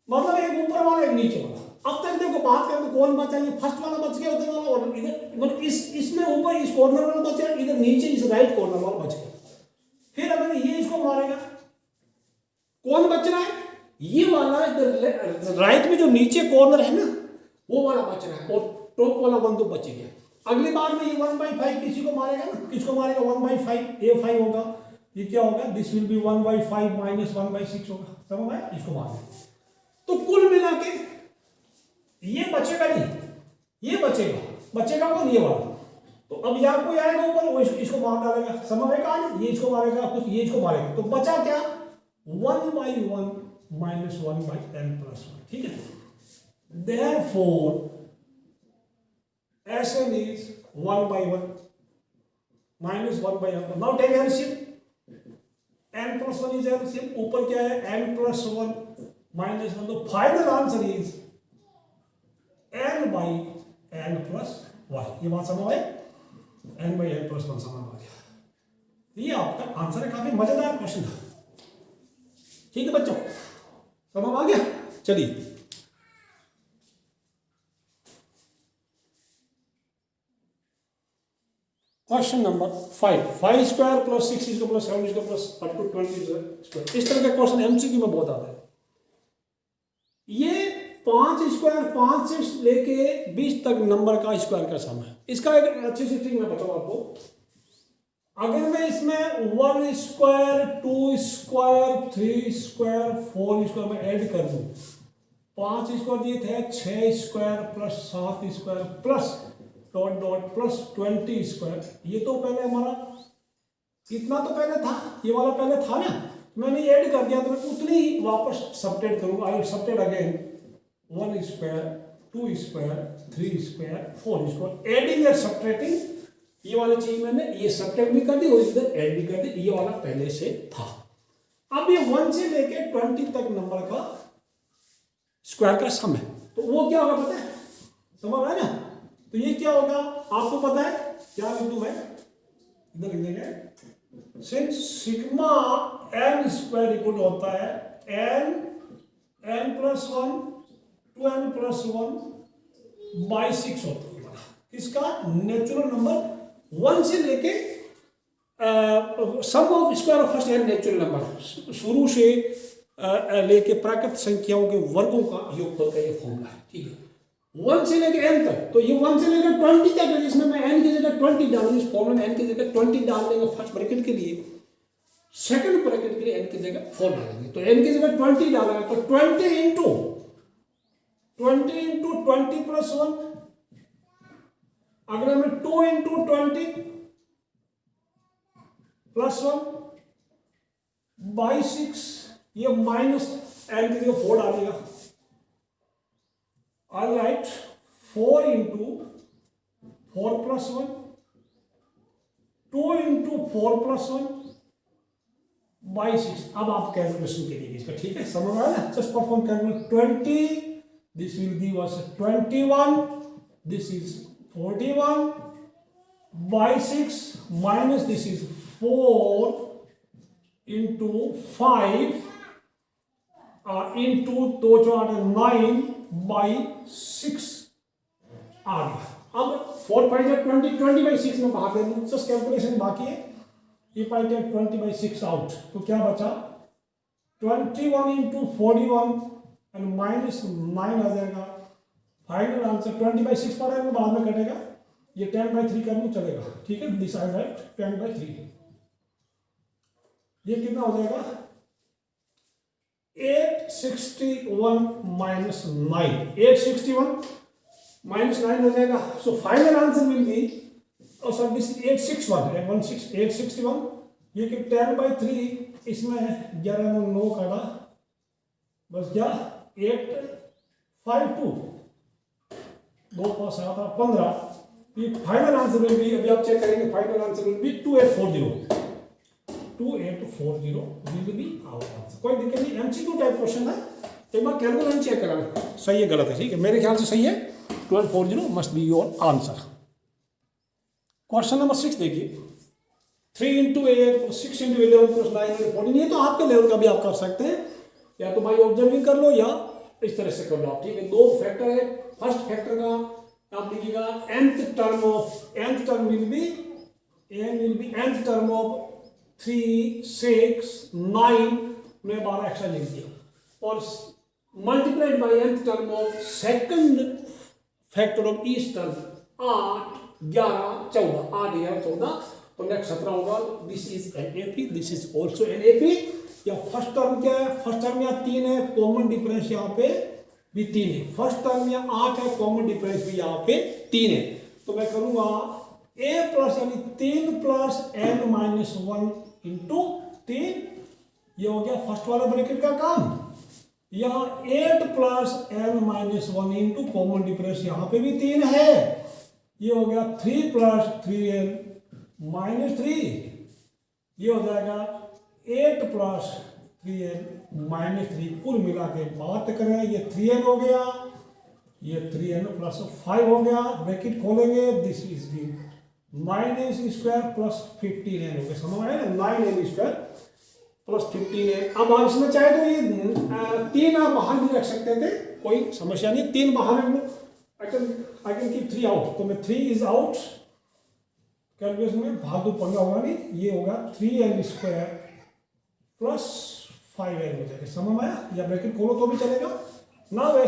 मतलब एक ऊपर वाला एक नीचे वाला. अब तक देखो बात करें तो कौन बचा, ये फर्स्ट वाला बच गया उधर वाला, और इधर मतलब इसमें ऊपर इस कॉर्नर वाला बचा, इधर नीचे इस राइट कॉर्नर वाला बच गया. फिर अगर ये इसको मारेगा, कौन बच रहा है, ये वाला इधर राइट में जो नीचे कॉर्नर है ना, वो वाला बच रहा है, और टॉप वाला 1 तो बच गया. अगली बार में ये 1/5 किसी को मारेगा ना, किसको मारेगा 1/5, A5 होगा, ये क्या होगा, दिस विल बी 1/5 माइनस 1/6 होगा, समझ में, इसको मारेगा. तो कुल मिला के ये बचेगा नहीं, ये बचेगा कौन, ये वाला. तो अब यहाँ कोई आएगा ऊपर, वो इसको मार डालेगा, समझ में कहा, ये इसको मारेगा, कुछ ये इसको मारेगा, तो बचा क्या 1/1 माइनस 1/n प्लस 1, ठीक है. Therefore Sn is 1/1 minus 1/n. Now take LCM. n plus 1 is LCM. ऊपर क्या है n plus 1 minus 1. तो final answer is n/n plus 1. ये बात समझ आए, n/n plus 1 समझ आ गया. ये आपका आंसर है, काफी मजेदार क्वेश्चन था, ठीक है बच्चों, समझ आ गया. चलिए क्वेश्चन नंबर 5. 5 स्क्वायर प्लस 6 इसको प्लस 7 इसको प्लस अप टू 20 स्क्वायर, इस तरह का क्वेश्चन एमसीक्यू में बहुत आता है. ये 5 स्क्वायर 5 से लेके 20 तक नंबर का स्क्वायर का सम है. इसका एक अच्छी सी ट्रिक मैं बताऊं आपको. अगर मैं इसमें 1 स्क्वायर 2 स्क्वायर 3 स्क्वायर 4 स्क्वायर में ऐड कर दूं, 5 स्क्वायर दिए थे 6 square plus 7 square plus dot dot plus 20 square, ये तो पहले हमारा इतना तो पहले था, ये वाला पहले था ना, मैंने ऐड कर दिया, तो मैं उतनी ही वापस सबट्रैक्ट करूंगा. I will subtract again 1 square 2 square 3 square 4 square, adding and subtracting. ये वाली चीज मैंने ये सबट्रैक्ट भी कर दी और इधर ऐड भी कर दी, ये वाला पहले से था. अब ये 1 से लेके 20 तक नंबर का स्क्वायर का सम है, तो वो क्या होगा पता है, समझ आया ना। तो ये क्या होगा आपको पता है, क्या लिख दूं मैं, इधर लिख देंगे, since sigma n square equal होता है n plus 1 2n plus 1 by 6 होता है हमारा, इसका नेचुरल नंबर 1 से लेके sum of square of first N natural number, शुरू से लेके प्राकृत संख्याओं के वर्गों का योगफल का ये फॉर्मूला है, ठीक है, 1 से लेके n तक। तो ये 1 से लेकर 20 तक है, जिसमें मैं n की जगह 20 डालूंगा, इस फॉर्मूले में n की जगह 20 डाल देंगे फर्स्ट ब्रैकेट के लिए, सेकंड ब्रैकेट के लिए n की जगह 4 डालेंगे। तो n की जगह 20 डालेंगे, तो 20 इंटू 20 प्लस 1, अगले में 2 इंटू 20 प्लस 1 बाई 6, ये माइनस n की जगह 4 डालेगा। All right, 4 into 4 plus 1, 2 into 4 plus 1 by 6। अब आप कैलकुलेशन करिए इसका, ठीक है, समझ आया ना। Just perform calculate 20, this will give us 21, this is 41 by 6 minus this is 4 into 5 into 2 4 9 by 6 आ गया। अब 4 5 20 20 बाई 6 में बाहर दे दूँ, जस्ट कैलकुलेशन बाकी है। ये पाई 20 बाई 6 आउट, तो क्या बचा 21 इंटू 41 एंड माइनस 9 आ जाएगा। फाइनल आंसर 20 बाई 6 पड़ा है, बाद में कटेगा, ये 10 बाई 3 कर लूँ चलेगा, ठीक है, दिस आई राइट 10 बाई 3। ये कितना हो जाएगा 861 माइनस 9, 861 माइनस 9 हो जाएगा। So final answer will B, और सर दिस 861, ये कि 10 बाई 3, इसमें 11 में 9 काटा, बस क्या 852, 2 5 7 8 15। ये फाइनल आंसर विल बी, अभी आप चेक करेंगे, final answer will be 2840 will be our answer. कोई दिक्कत नहीं, एमसीक्यू टाइप क्वेश्चन है, एक बार कैलकुलेशन चेक करा, सही है गलत है, ठीक है, मेरे ख्याल से सही है, 1240 must be your answer. Question number 6 देखिए, 3 इंटू 8 6 इंटू 11 प्लस 9 14, ये तो आपके लेवल का भी आप कर सकते हैं, या तो भाई ऑब्जर्विंग कर लो या इस तरह से कर लो आप, ठीक है। 2 फैक्टर है, फर्स्ट फैक्टर का आप लिखिएगा nth term will B nth term of 3 6 9 में 12 एक्स्ट्रा लिख दिया, और multiplied by nth term of second factor of each term 8 11 14, 8 11 14, तो नेक्स्ट 17 होगा। This is NAP, this is also NAP। या फर्स्ट टर्म क्या है, फर्स्ट टर्म यहाँ 3 है, कॉमन डिफरेंस यहाँ पे भी 3 है, फर्स्ट टर्म यहाँ 8 है, कॉमन डिफरेंस भी यहाँ पे 3 है। तो मैं करूंगा a प्लस यानी 3 प्लस n माइनस 1 इंटू 3, ये हो गया फर्स्ट वाला ब्रैकेट का काम। यहाँ 8 plus n minus 1 into common difference यहाँ पे भी 3 है, ये हो गया 3 प्लस 3n माइनस 3, ये हो जाएगा 8 प्लस 3n माइनस 3। कुल मिला के बात करें, ये 3n हो गया, ये 3n प्लस 5 हो गया, ब्रैकेट खोलेंगे, this is the 9n square plus 15n हो गया, समझ आया ना, 9n स्क्वायर प्लस 15n। अब आप इसमें चाहे तो ये 3 आप बाहर भी रख सकते थे, कोई समस्या नहीं, 3 बाहर रख लो, आई कैन कीप 3 आउट, तो मैं 3 इज आउट, कैलकुलेशन में भाग दो पढ़ना होगा नहीं, ये होगा 3n स्क्वायर प्लस 5n हो जाएगा, समझ में आया, या ब्रैकेट खोलो तो भी चलेगा। Now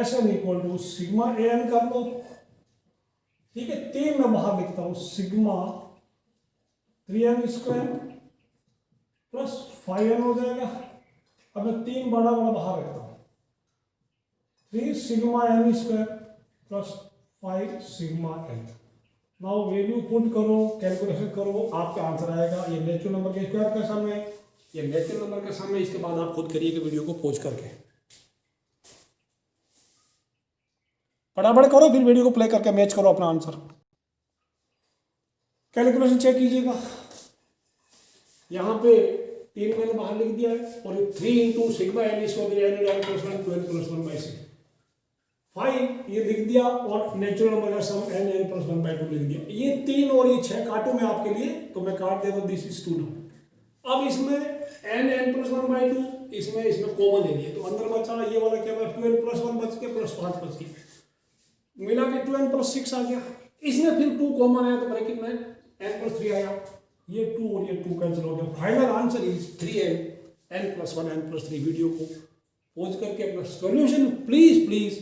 Sn equal to sigma an कर लो, ठीक है, 3 मैं बाहर लिखता हूं, sigma 3n square plus 5n हो जाएगा। अब मैं 3 बड़ा बाहर रखता हूं, 3 sigma n square plus 5 sigma n। Now value put करो, कैलकुलेशन करो, आपका आंसर आएगा। ये नेचुरल नंबर के स्क्वायर का सम है, ये नेचुरल नंबर का सम है। इसके बाद आप खुद करिएगा वीडियो को पॉज करके, फटाफट करो, फिर वीडियो को प्ले करके मैच करो अपना आंसर, कैलकुलेशन चेक कीजिएगा। यहाँ पे 3 मैंने बाहर लिख दिया है, और 3 इंटू सिग्मा एन इसको N plus 1 2 n plus 1 by 6 5 ये लिख दिया, और नेचुरल नंबर का sum n n plus 1 by 2 लिख दिया। ये 3 और ये 6 काटू मैं आपके लिए, तो मैं काट देता हूँ, दिस इज 2 नाउ। अब इसमें n n प्लस 1 बाई 2 इसमें कॉमन ले लिया, तो अंदर बचा ये वाला क्या बचा, 2n प्लस 1 बच के प्लस 5 बच गया, मिला के 2n प्लस 6 आ गया। इसमें फिर 2 कॉमन आया तो ब्रैकेट में n प्लस 3 आया, ये 2 और ये 2 कैंसिल हो गया। Final answer is 3n n plus 1 n plus 3। Video को पॉज करके अपना सॉल्यूशन प्लीज प्लीज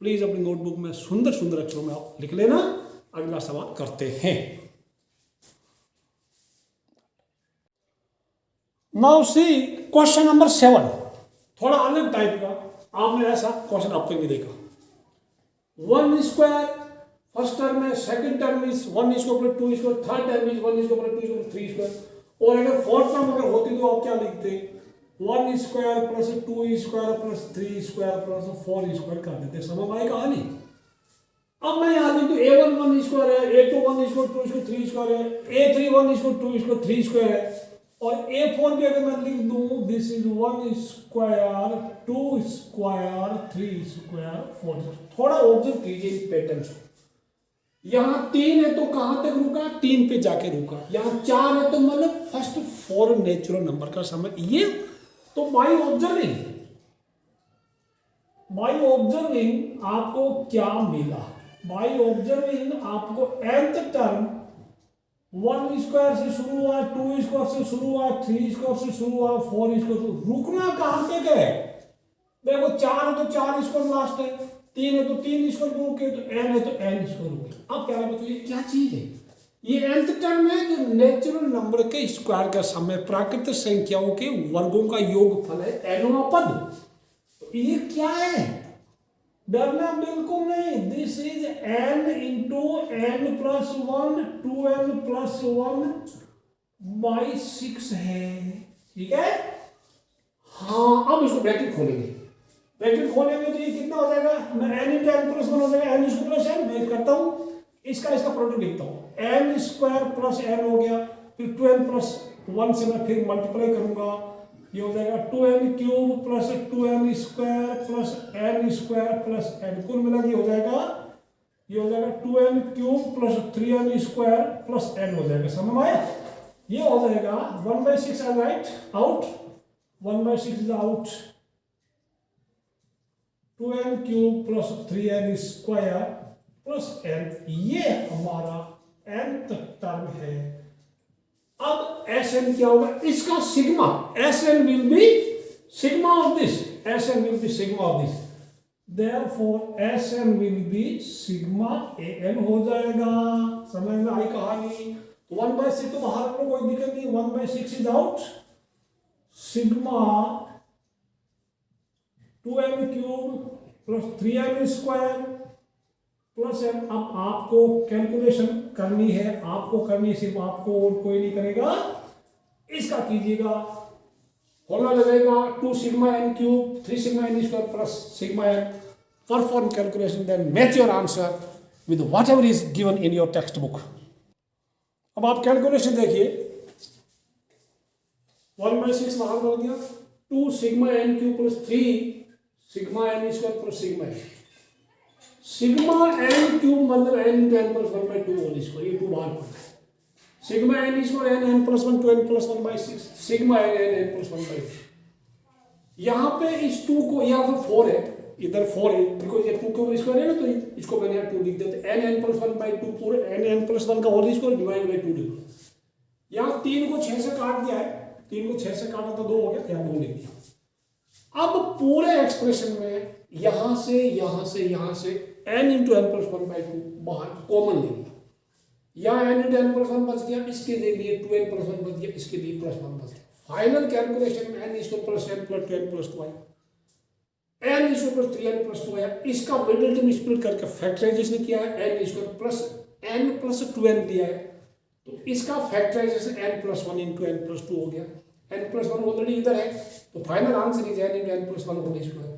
प्लीज अपनी नोटबुक में सुंदर सुंदर अक्षरों में आप लिख लेना। अगला सवाल करते हैं। नाउ सी क्वेश्चन नंबर 7, थोड़ा अलग टाइप का, आपने ऐसा क्वेश्चन अब तक नहीं देखा। 1 स्क्वायर फर्स्ट टर्म है, सेकंड टर्म इज 1 इसको प्लस 2 इसको, थर्ड टर्म इज 1 इसको प्लस 2 इसको 3 स्क्वायर, और अगर फोर्थ टर्म अगर होती तो आप क्या लिखते, 1 square plus 2 square plus 3 square plus 4 square कर देते। समझ आई कहानी? अब मैं यहाँ लिख दूँ a1 1 स्क्वायर है, a2 1 इसको 2 इसको 3 स्क्वायर है, a3 1 इसको 2 इसको 3 स्क्वायर है, और a4 भी अगर मैं लिख दूँ this is 1 square 2 square 3 square 4 square. थोड़ा ऑब्जर्व कीजिए इस पैटर्न को। यहाँ 3 है तो कहां तक रुका, 3 पे जाके रुका। यहाँ 4 है तो मतलब फर्स्ट 4 नेचुरल नंबर का समय ये। तो बाय ऑब्जर्विंग आपको क्या मिला, बाय ऑब्जर्विंग आपको nth टर्म 1 स्क्वायर से शुरू हुआ, 2 स्क्वायर से शुरू हुआ, 3 स्क्वायर से शुरू हुआ, 4 स्क्वायर से रुकना कहां पे गए। देखो 4 है तो 4 स्क्वायर लास्ट है, 3 है तो 3 स्क्वायर पे रुके, तो n है तो n स्क्वायर रुके। अब क्या बताइए क्या चीज है ये? nth टर्म है जो नेचुरल नंबर के स्क्वायर का समय प्राकृतिक संख्याओं के वर्गों का योगफल है nवां पद। तो ये क्या है? डरना बिल्कुल नहीं। This is n into n plus 1 2n plus 1 by 6 है, ठीक है। हाँ, अब इसको ब्रैकेट खोलेंगे, ब्रैकेट खोलेंगे तो ये कितना हो जाएगा, मैं n इंटू n प्लस 1 हो जाएगा, n इसको प्लस n मैं करता हूँ, इसका प्रोडक्ट लिखता हूँ, n स्क्वायर प्लस n हो गया, फिर 2n प्लस 1 से मैं फिर मल्टीप्लाई करूंगा, ये हो जाएगा 2n cube plus 2n square plus n square plus n, कुल मिला के हो जाएगा, ये हो जाएगा 2n cube plus 3n square plus n हो जाएगा। समझ में आया? ये हो जाएगा 1/6 I write out, 1/6 is out, 2n cube plus 3n square plus n, ये हमारा nth टर्म है। अब Sn क्या होगा, इसका sigma, Sn will be sigma of this, Sn will be sigma of this, therefore Sn will be sigma An हो जाएगा। समझ में आई कहानी? तो 1/6 तो बाहर को कोई दिक्कत नहीं, 1/6 is out, sigma 2n cube plus 3n square plus n। अब आपको कैलकुलेशन करनी है, आपको करनी है, सिर्फ आपको और कोई नहीं करेगा। इसका कीजिएगा, फॉर्मूला लगेगा 2 sigma n cube 3 sigma n square plus sigma n। Perform calculation then match your answer with whatever is given in your textbook. अब आप कैलकुलेशन देखिए, 1/6 बाहर कर दिया, 2 sigma n cube plus 3 sigma n square plus sigma n। Sigma n cube मतलब n into n plus 1/2 whole square, ये 2 बाहर पड़ता है। Sigma n square n plus 1 2n plus 1/6 sigma n plus 1/6। यहाँ पे इस 2 को, यहाँ पे 4 है, इधर 4 है, बिकॉज ये 2 के ऊपर स्क्वायर है ना, तो इसको मैंने यहाँ 2 लिख देते, n प्लस 1/2 पूरे n प्लस 1 का होल स्क्वायर डिवाइड बाई 2 लिखो। यहाँ 3 को 6 से काट दिया है, 3 को 6 से काटा तो 2 हो गया, यहाँ 2 लिख दिया। अब पूरे एक्सप्रेशन में यहां से n इंटू n प्लस 1/2 बाहर कॉमन ले लिया, यहाँ n इंटू n प्लस 1 बच गया, इसके लिए 2n प्लस 1 बच गया, इसके लिए प्लस 1 बच गया। फाइनल कैलकुलेशन में n square plus n plus 2n plus 2 आया, n square plus 3n plus 2 आया। इसका मिडिल टर्म स्प्लिट करके फैक्टराइजेशन किया है, n square plus n plus 2n दिया है, तो इसका factorisation n plus 1 into n plus 2 हो गया। n प्लस 1 ऑलरेडी इधर है, तो final answer is n into n plus 1 whole square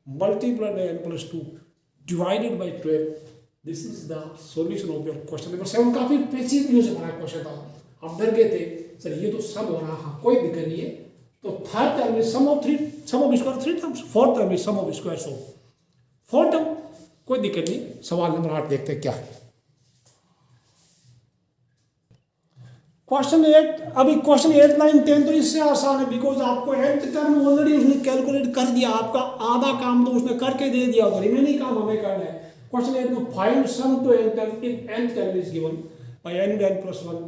multiplied by n plus 2 divided by 12। This is the solution of your question number 7। काफी पेचीदा news हमारा question था, आप डर गए थे चलिए ये तो सम हो रहा, हाँ कोई दिक्कत नहीं है। तो third term is sum of square 3 terms, fourth term is sum of square, so fourth term कोई दिक्कत नहीं। सवाल नंबर 8 देखते हैं क्या है। क्वेश्चन 8, अभी क्वेश्चन 8, 9, 10 तो इससे आसान है, बिकॉज आपको nth टर्म ऑलरेडी उसने कैलकुलेट कर दिया, आपका आधा काम तो उसने करके दे दिया होगा, रिमेनिंग काम हमें करना है। क्वेश्चन 8 में find sum to n term if n term is given by n into n plus 1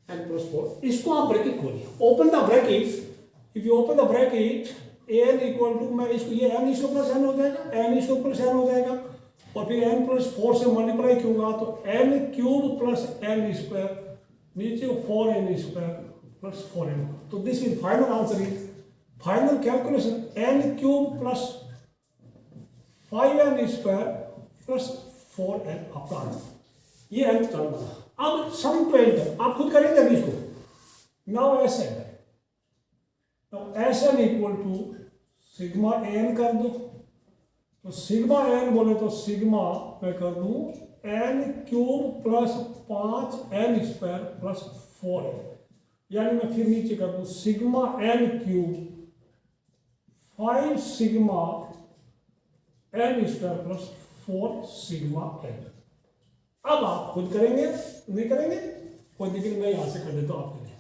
n plus 4। इसको आप ब्रैकेट खोलिए, open the bracket, if you open the bracket n equal to, मैं इसको ये n इसको plus n हो जाएगा, n इसको प्लस n हो जाएगा, और फिर n प्लस 4 से मल्टीप्लाई करूंगा तो n cube plus n square, नीचे 4n स्क्वायर प्लस 4n। तो this is final answer is, final calculation n cube plus 5n square plus 4n आपका आंसर। ये n टर्म बना। अब सम टू n टर्म आप खुद करेंगे अभी इसको। Now Sn, Sn equal to sigma n कर दो, तो सिग्मा n बोले तो सिग्मा मैं कर दूं n cube plus 5n square plus 4n, यानी मैं फिर नीचे कर दूं sigma n cube 5 sigma n square plus 4 sigma n। अब आप खुद करेंगे, नहीं करेंगे कोई दिक्कत, मैं यहां से कर देता हूं आपके लिए।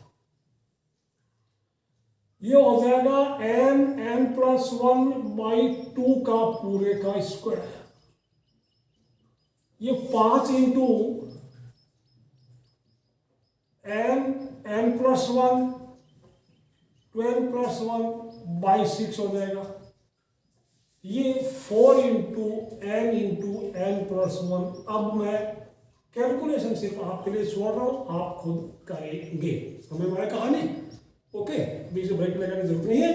ये हो जाएगा n प्लस 1/2 का पूरे का स्क्वायर, ये 5 इंटू n प्लस 1 12 प्लस 1/6 हो जाएगा, ये 4 इंटू n प्लस 1। अब मैं कैलकुलेशन सिर्फ आपके लिए छोड़ रहा हूं, आप खुद करेंगे, समझ में आया कहानी? ओके, बीच में ब्रेक लगाने की जरूरत नहीं है।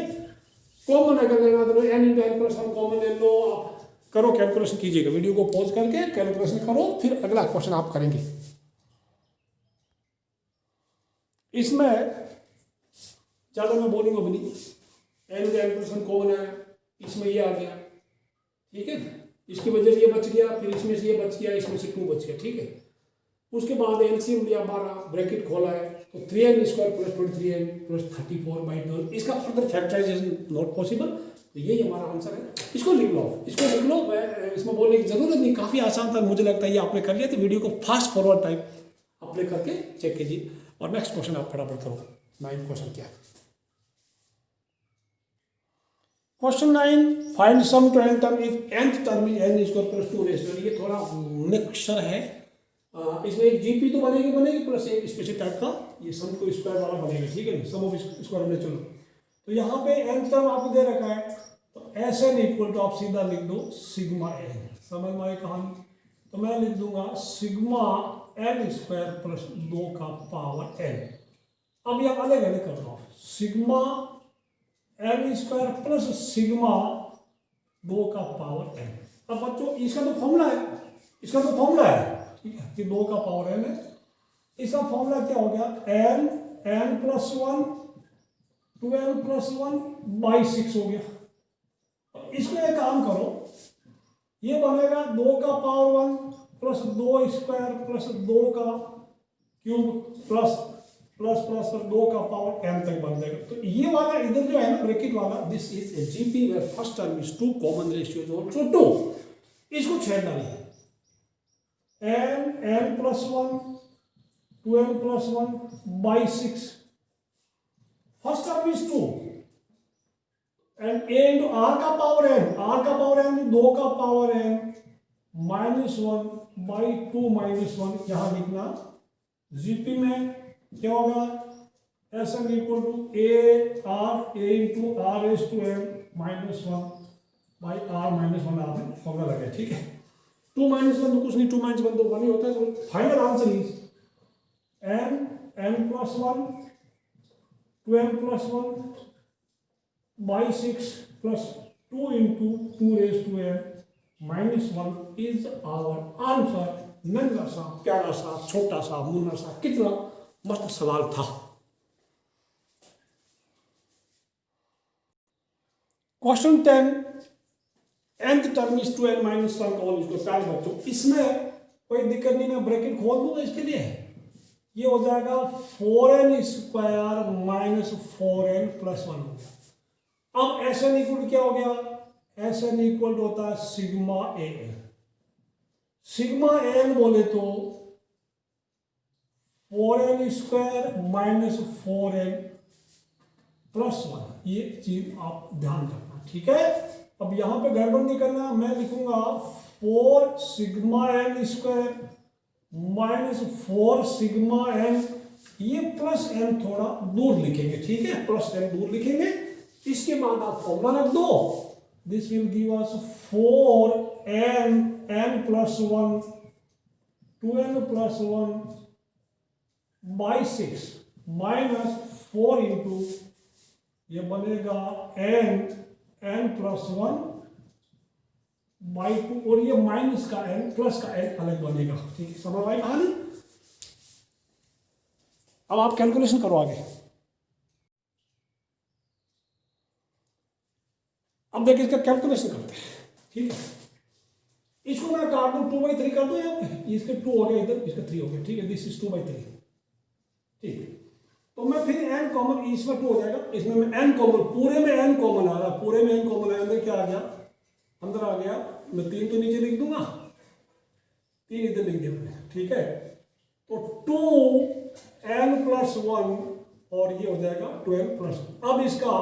कॉमन अगर लेना तो n into n plus 1 common ले लो, आप करो कैलकुलेशन कीजिएगा, वीडियो को पॉज करके कैलकुलेशन करो, फिर अगला क्वेश्चन आप करेंगे। इसमें ज्यादा मैं बोलूंगा भी नहीं, n into n plus 1 common है, इसमें ये आ गया, ठीक है, इसकी वजह से ये बच गया, फिर इसमें से ये बच गया, इसमें से 2 बच गया, ठीक है। उसके बाद एलसीएम लिया 12, ब्रैकेट खोला है, तो 3n square plus 23n plus 34/12, इसका फर्दर फैक्टराइजेशन नॉट पॉसिबल, तो यही हमारा आंसर है। इसको लिख लो, इसको लिख लो, मैं इसमें बोलने की जरूरत नहीं, काफी आसान था, मुझे लगता है ये आपने कर लिया, तो वीडियो को फास्ट फॉरवर्ड टाइप अप्लाई करके चेक कीजिए, और नेक्स्ट क्वेश्चन आप फटाफट करो। 9 क्वेश्चन क्या है? Question 9, find sum to n term if nth term is n square plus 2 rational. ये थोड़ा मिक्सचर है, इसमें एक जीपी तो बनेगी प्लस एक स्पेशल टाइप का ये सम को स्क्वायर वाला बनेगा, ठीक है, सम ऑफ स्क्वायर में। चलो तो यहाँ पे n टर्म आपको दे रखा है, तो Sn इक्वल टू आप सीधा लिख दो सिग्मा n, समझ में आई कहानी? तो मैं लिख दूंगा सिग्मा n स्क्वायर प्लस 2 का पावर n। अब यह अलग अलग कर रहा हूँ, sigma n square plus sigma 2 का पावर n। अब बच्चों इसका तो फॉर्मूला है, ठीक है, कि 2 का पावर n है। इसका फॉर्मूला क्या हो गया, n प्लस 1 2n प्लस 1/6 हो गया। इसको एक काम करो, ये बनेगा 2 का पावर 1 प्लस 2 स्क्वायर प्लस 2 का क्यूब प्लस प्लस प्लस पर 2 का पावर n तक बन जाएगा। तो ये वाला इधर जो है ना ब्रैकेट वाला, this is a GP where first term is 2, common ratio is also 2। इसको छेड़ डालिए, n plus 1 2n plus 1/6, first term is 2 and a into r का पावर n 2 का पावर n -1/2 -1, यहां लिखना जीपी में क्या होगा, Sn equal to a into r raise to n -1/r -1 आपने फॉर्मूला लगाया, ठीक है। 2 - 1 तो कुछ नहीं, 2 - 1 तो 1 ही होता है। तो final answer is n plus 1 2n plus 1/6 plus 2 into 2 raise to n -1 is our answer. नन्हा सा प्यारा सा छोटा सा मुन्ना सा कितना मस्त सवाल था। Question 10, nth term is 2n - 1 का होल स्क्वायर। प्यारे बच्चों इसमें कोई दिक्कत नहीं, मैं ब्रैकेट खोल दूंगा इसके लिए, ये हो जाएगा 4n square minus 4n plus 1 हो गया। अब एस एन इक्वल क्या हो गया, एस एन इक्वल होता है sigma A N. Sigma A N बोले तो 4n square minus 4n plus 1, ये चीज आप ध्यान रखना, ठीक है। अब यहां पे गड़बड़ नहीं करना, मैं लिखूंगा 4 sigma N square minus 4 sigma N, ये प्लस एन थोड़ा दूर लिखेंगे, ठीक है, प्लस एन दूर लिखेंगे। इसके बाद आप फॉर्मूला रख दो, this will give us 4n n plus 1 2n plus 1 by 6 minus 4 into ये बनेगा n प्लस 1 बाई 2, और ये माइनस का n प्लस का n अलग बनेगा, ठीक है, समझ आई कहानी। अब आप कैलकुलेशन करो आगे। अब देखिए इसका कैलकुलेशन करते हैं, ठीक है। इसको मैं काट दूं 2/3 कर दूं यहाँ पे, इसके 2 हो गया इधर, इसका 3 हो गया, ठीक है, दिस इज 2/3, ठीक है। तो मैं फिर n कॉमन, इसमें 2 हो जाएगा, इसमें मैं n कॉमन, पूरे में n कॉमन आ रहा, पूरे में n कॉमन आया, अंदर क्या आ गया, अंदर आ गया, मैं 3 तो नीचे लिख दूंगा, 3 इधर लिख दिया मैंने, ठीक है। तो 2n प्लस 1 और ये हो जाएगा 2n प्लस 1। अब इसका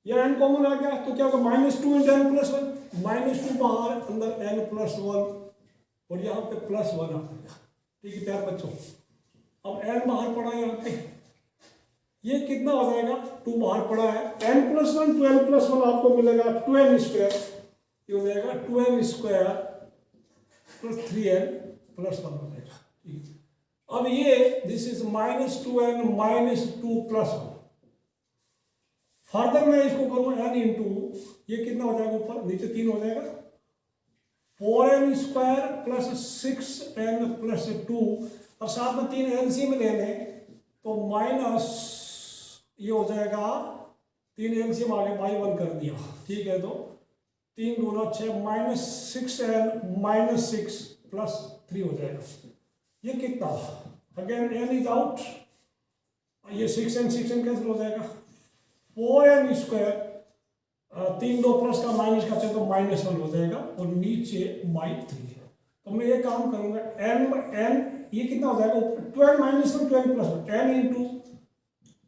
यह n कॉमन आ गया तो क्या होगा, -2 इंटू n प्लस 1, -2 बाहर, अंदर n प्लस 1 और यहाँ पे प्लस 1 आ गया, ठीक है प्यार बच्चों। अब n बाहर पड़ा है यहाँ पे, ये कितना हो जाएगा, 2 बाहर पड़ा है, n प्लस 1 2n प्लस 1 आपको मिलेगा 2n स्क्वायर, ये हो जाएगा 2n square plus 3n plus 1 हो जाएगा, ठीक है। अब ये this is -2n minus 2 plus 1, further मैं इसको करूंगा n इंटू, ये कितना हो जाएगा, ऊपर नीचे 3 हो जाएगा, 4n square plus 6n plus 2, और साथ में 3 एलसीएम ले लें तो माइनस ये हो जाएगा, 3 एलसीएम आगे बाई 1 कर दिया, ठीक है। तो 3 दूना 6 माइनस 6n माइनस 6 प्लस 3 हो जाएगा, ये कितना, अगेन n इज आउट, ये 6n कैंसिल हो जाएगा, 4n स्क्वायर 3 2 प्लस का माइनस का तो -1 हो जाएगा, और नीचे बाई 3। तो मैं ये काम करूंगा, n ये कितना हो जाएगा, 12 minus 1 12 plus 1, n into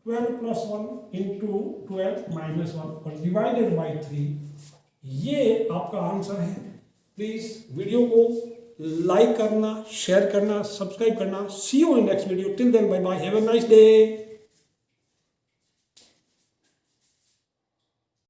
12 plus 1 into 12 minus 1 और डिवाइडेड बाई 3, ये आपका आंसर है। प्लीज वीडियो को लाइक करना, शेयर करना, सब्सक्राइब करना। See you in next video, till then bye bye, have a nice day.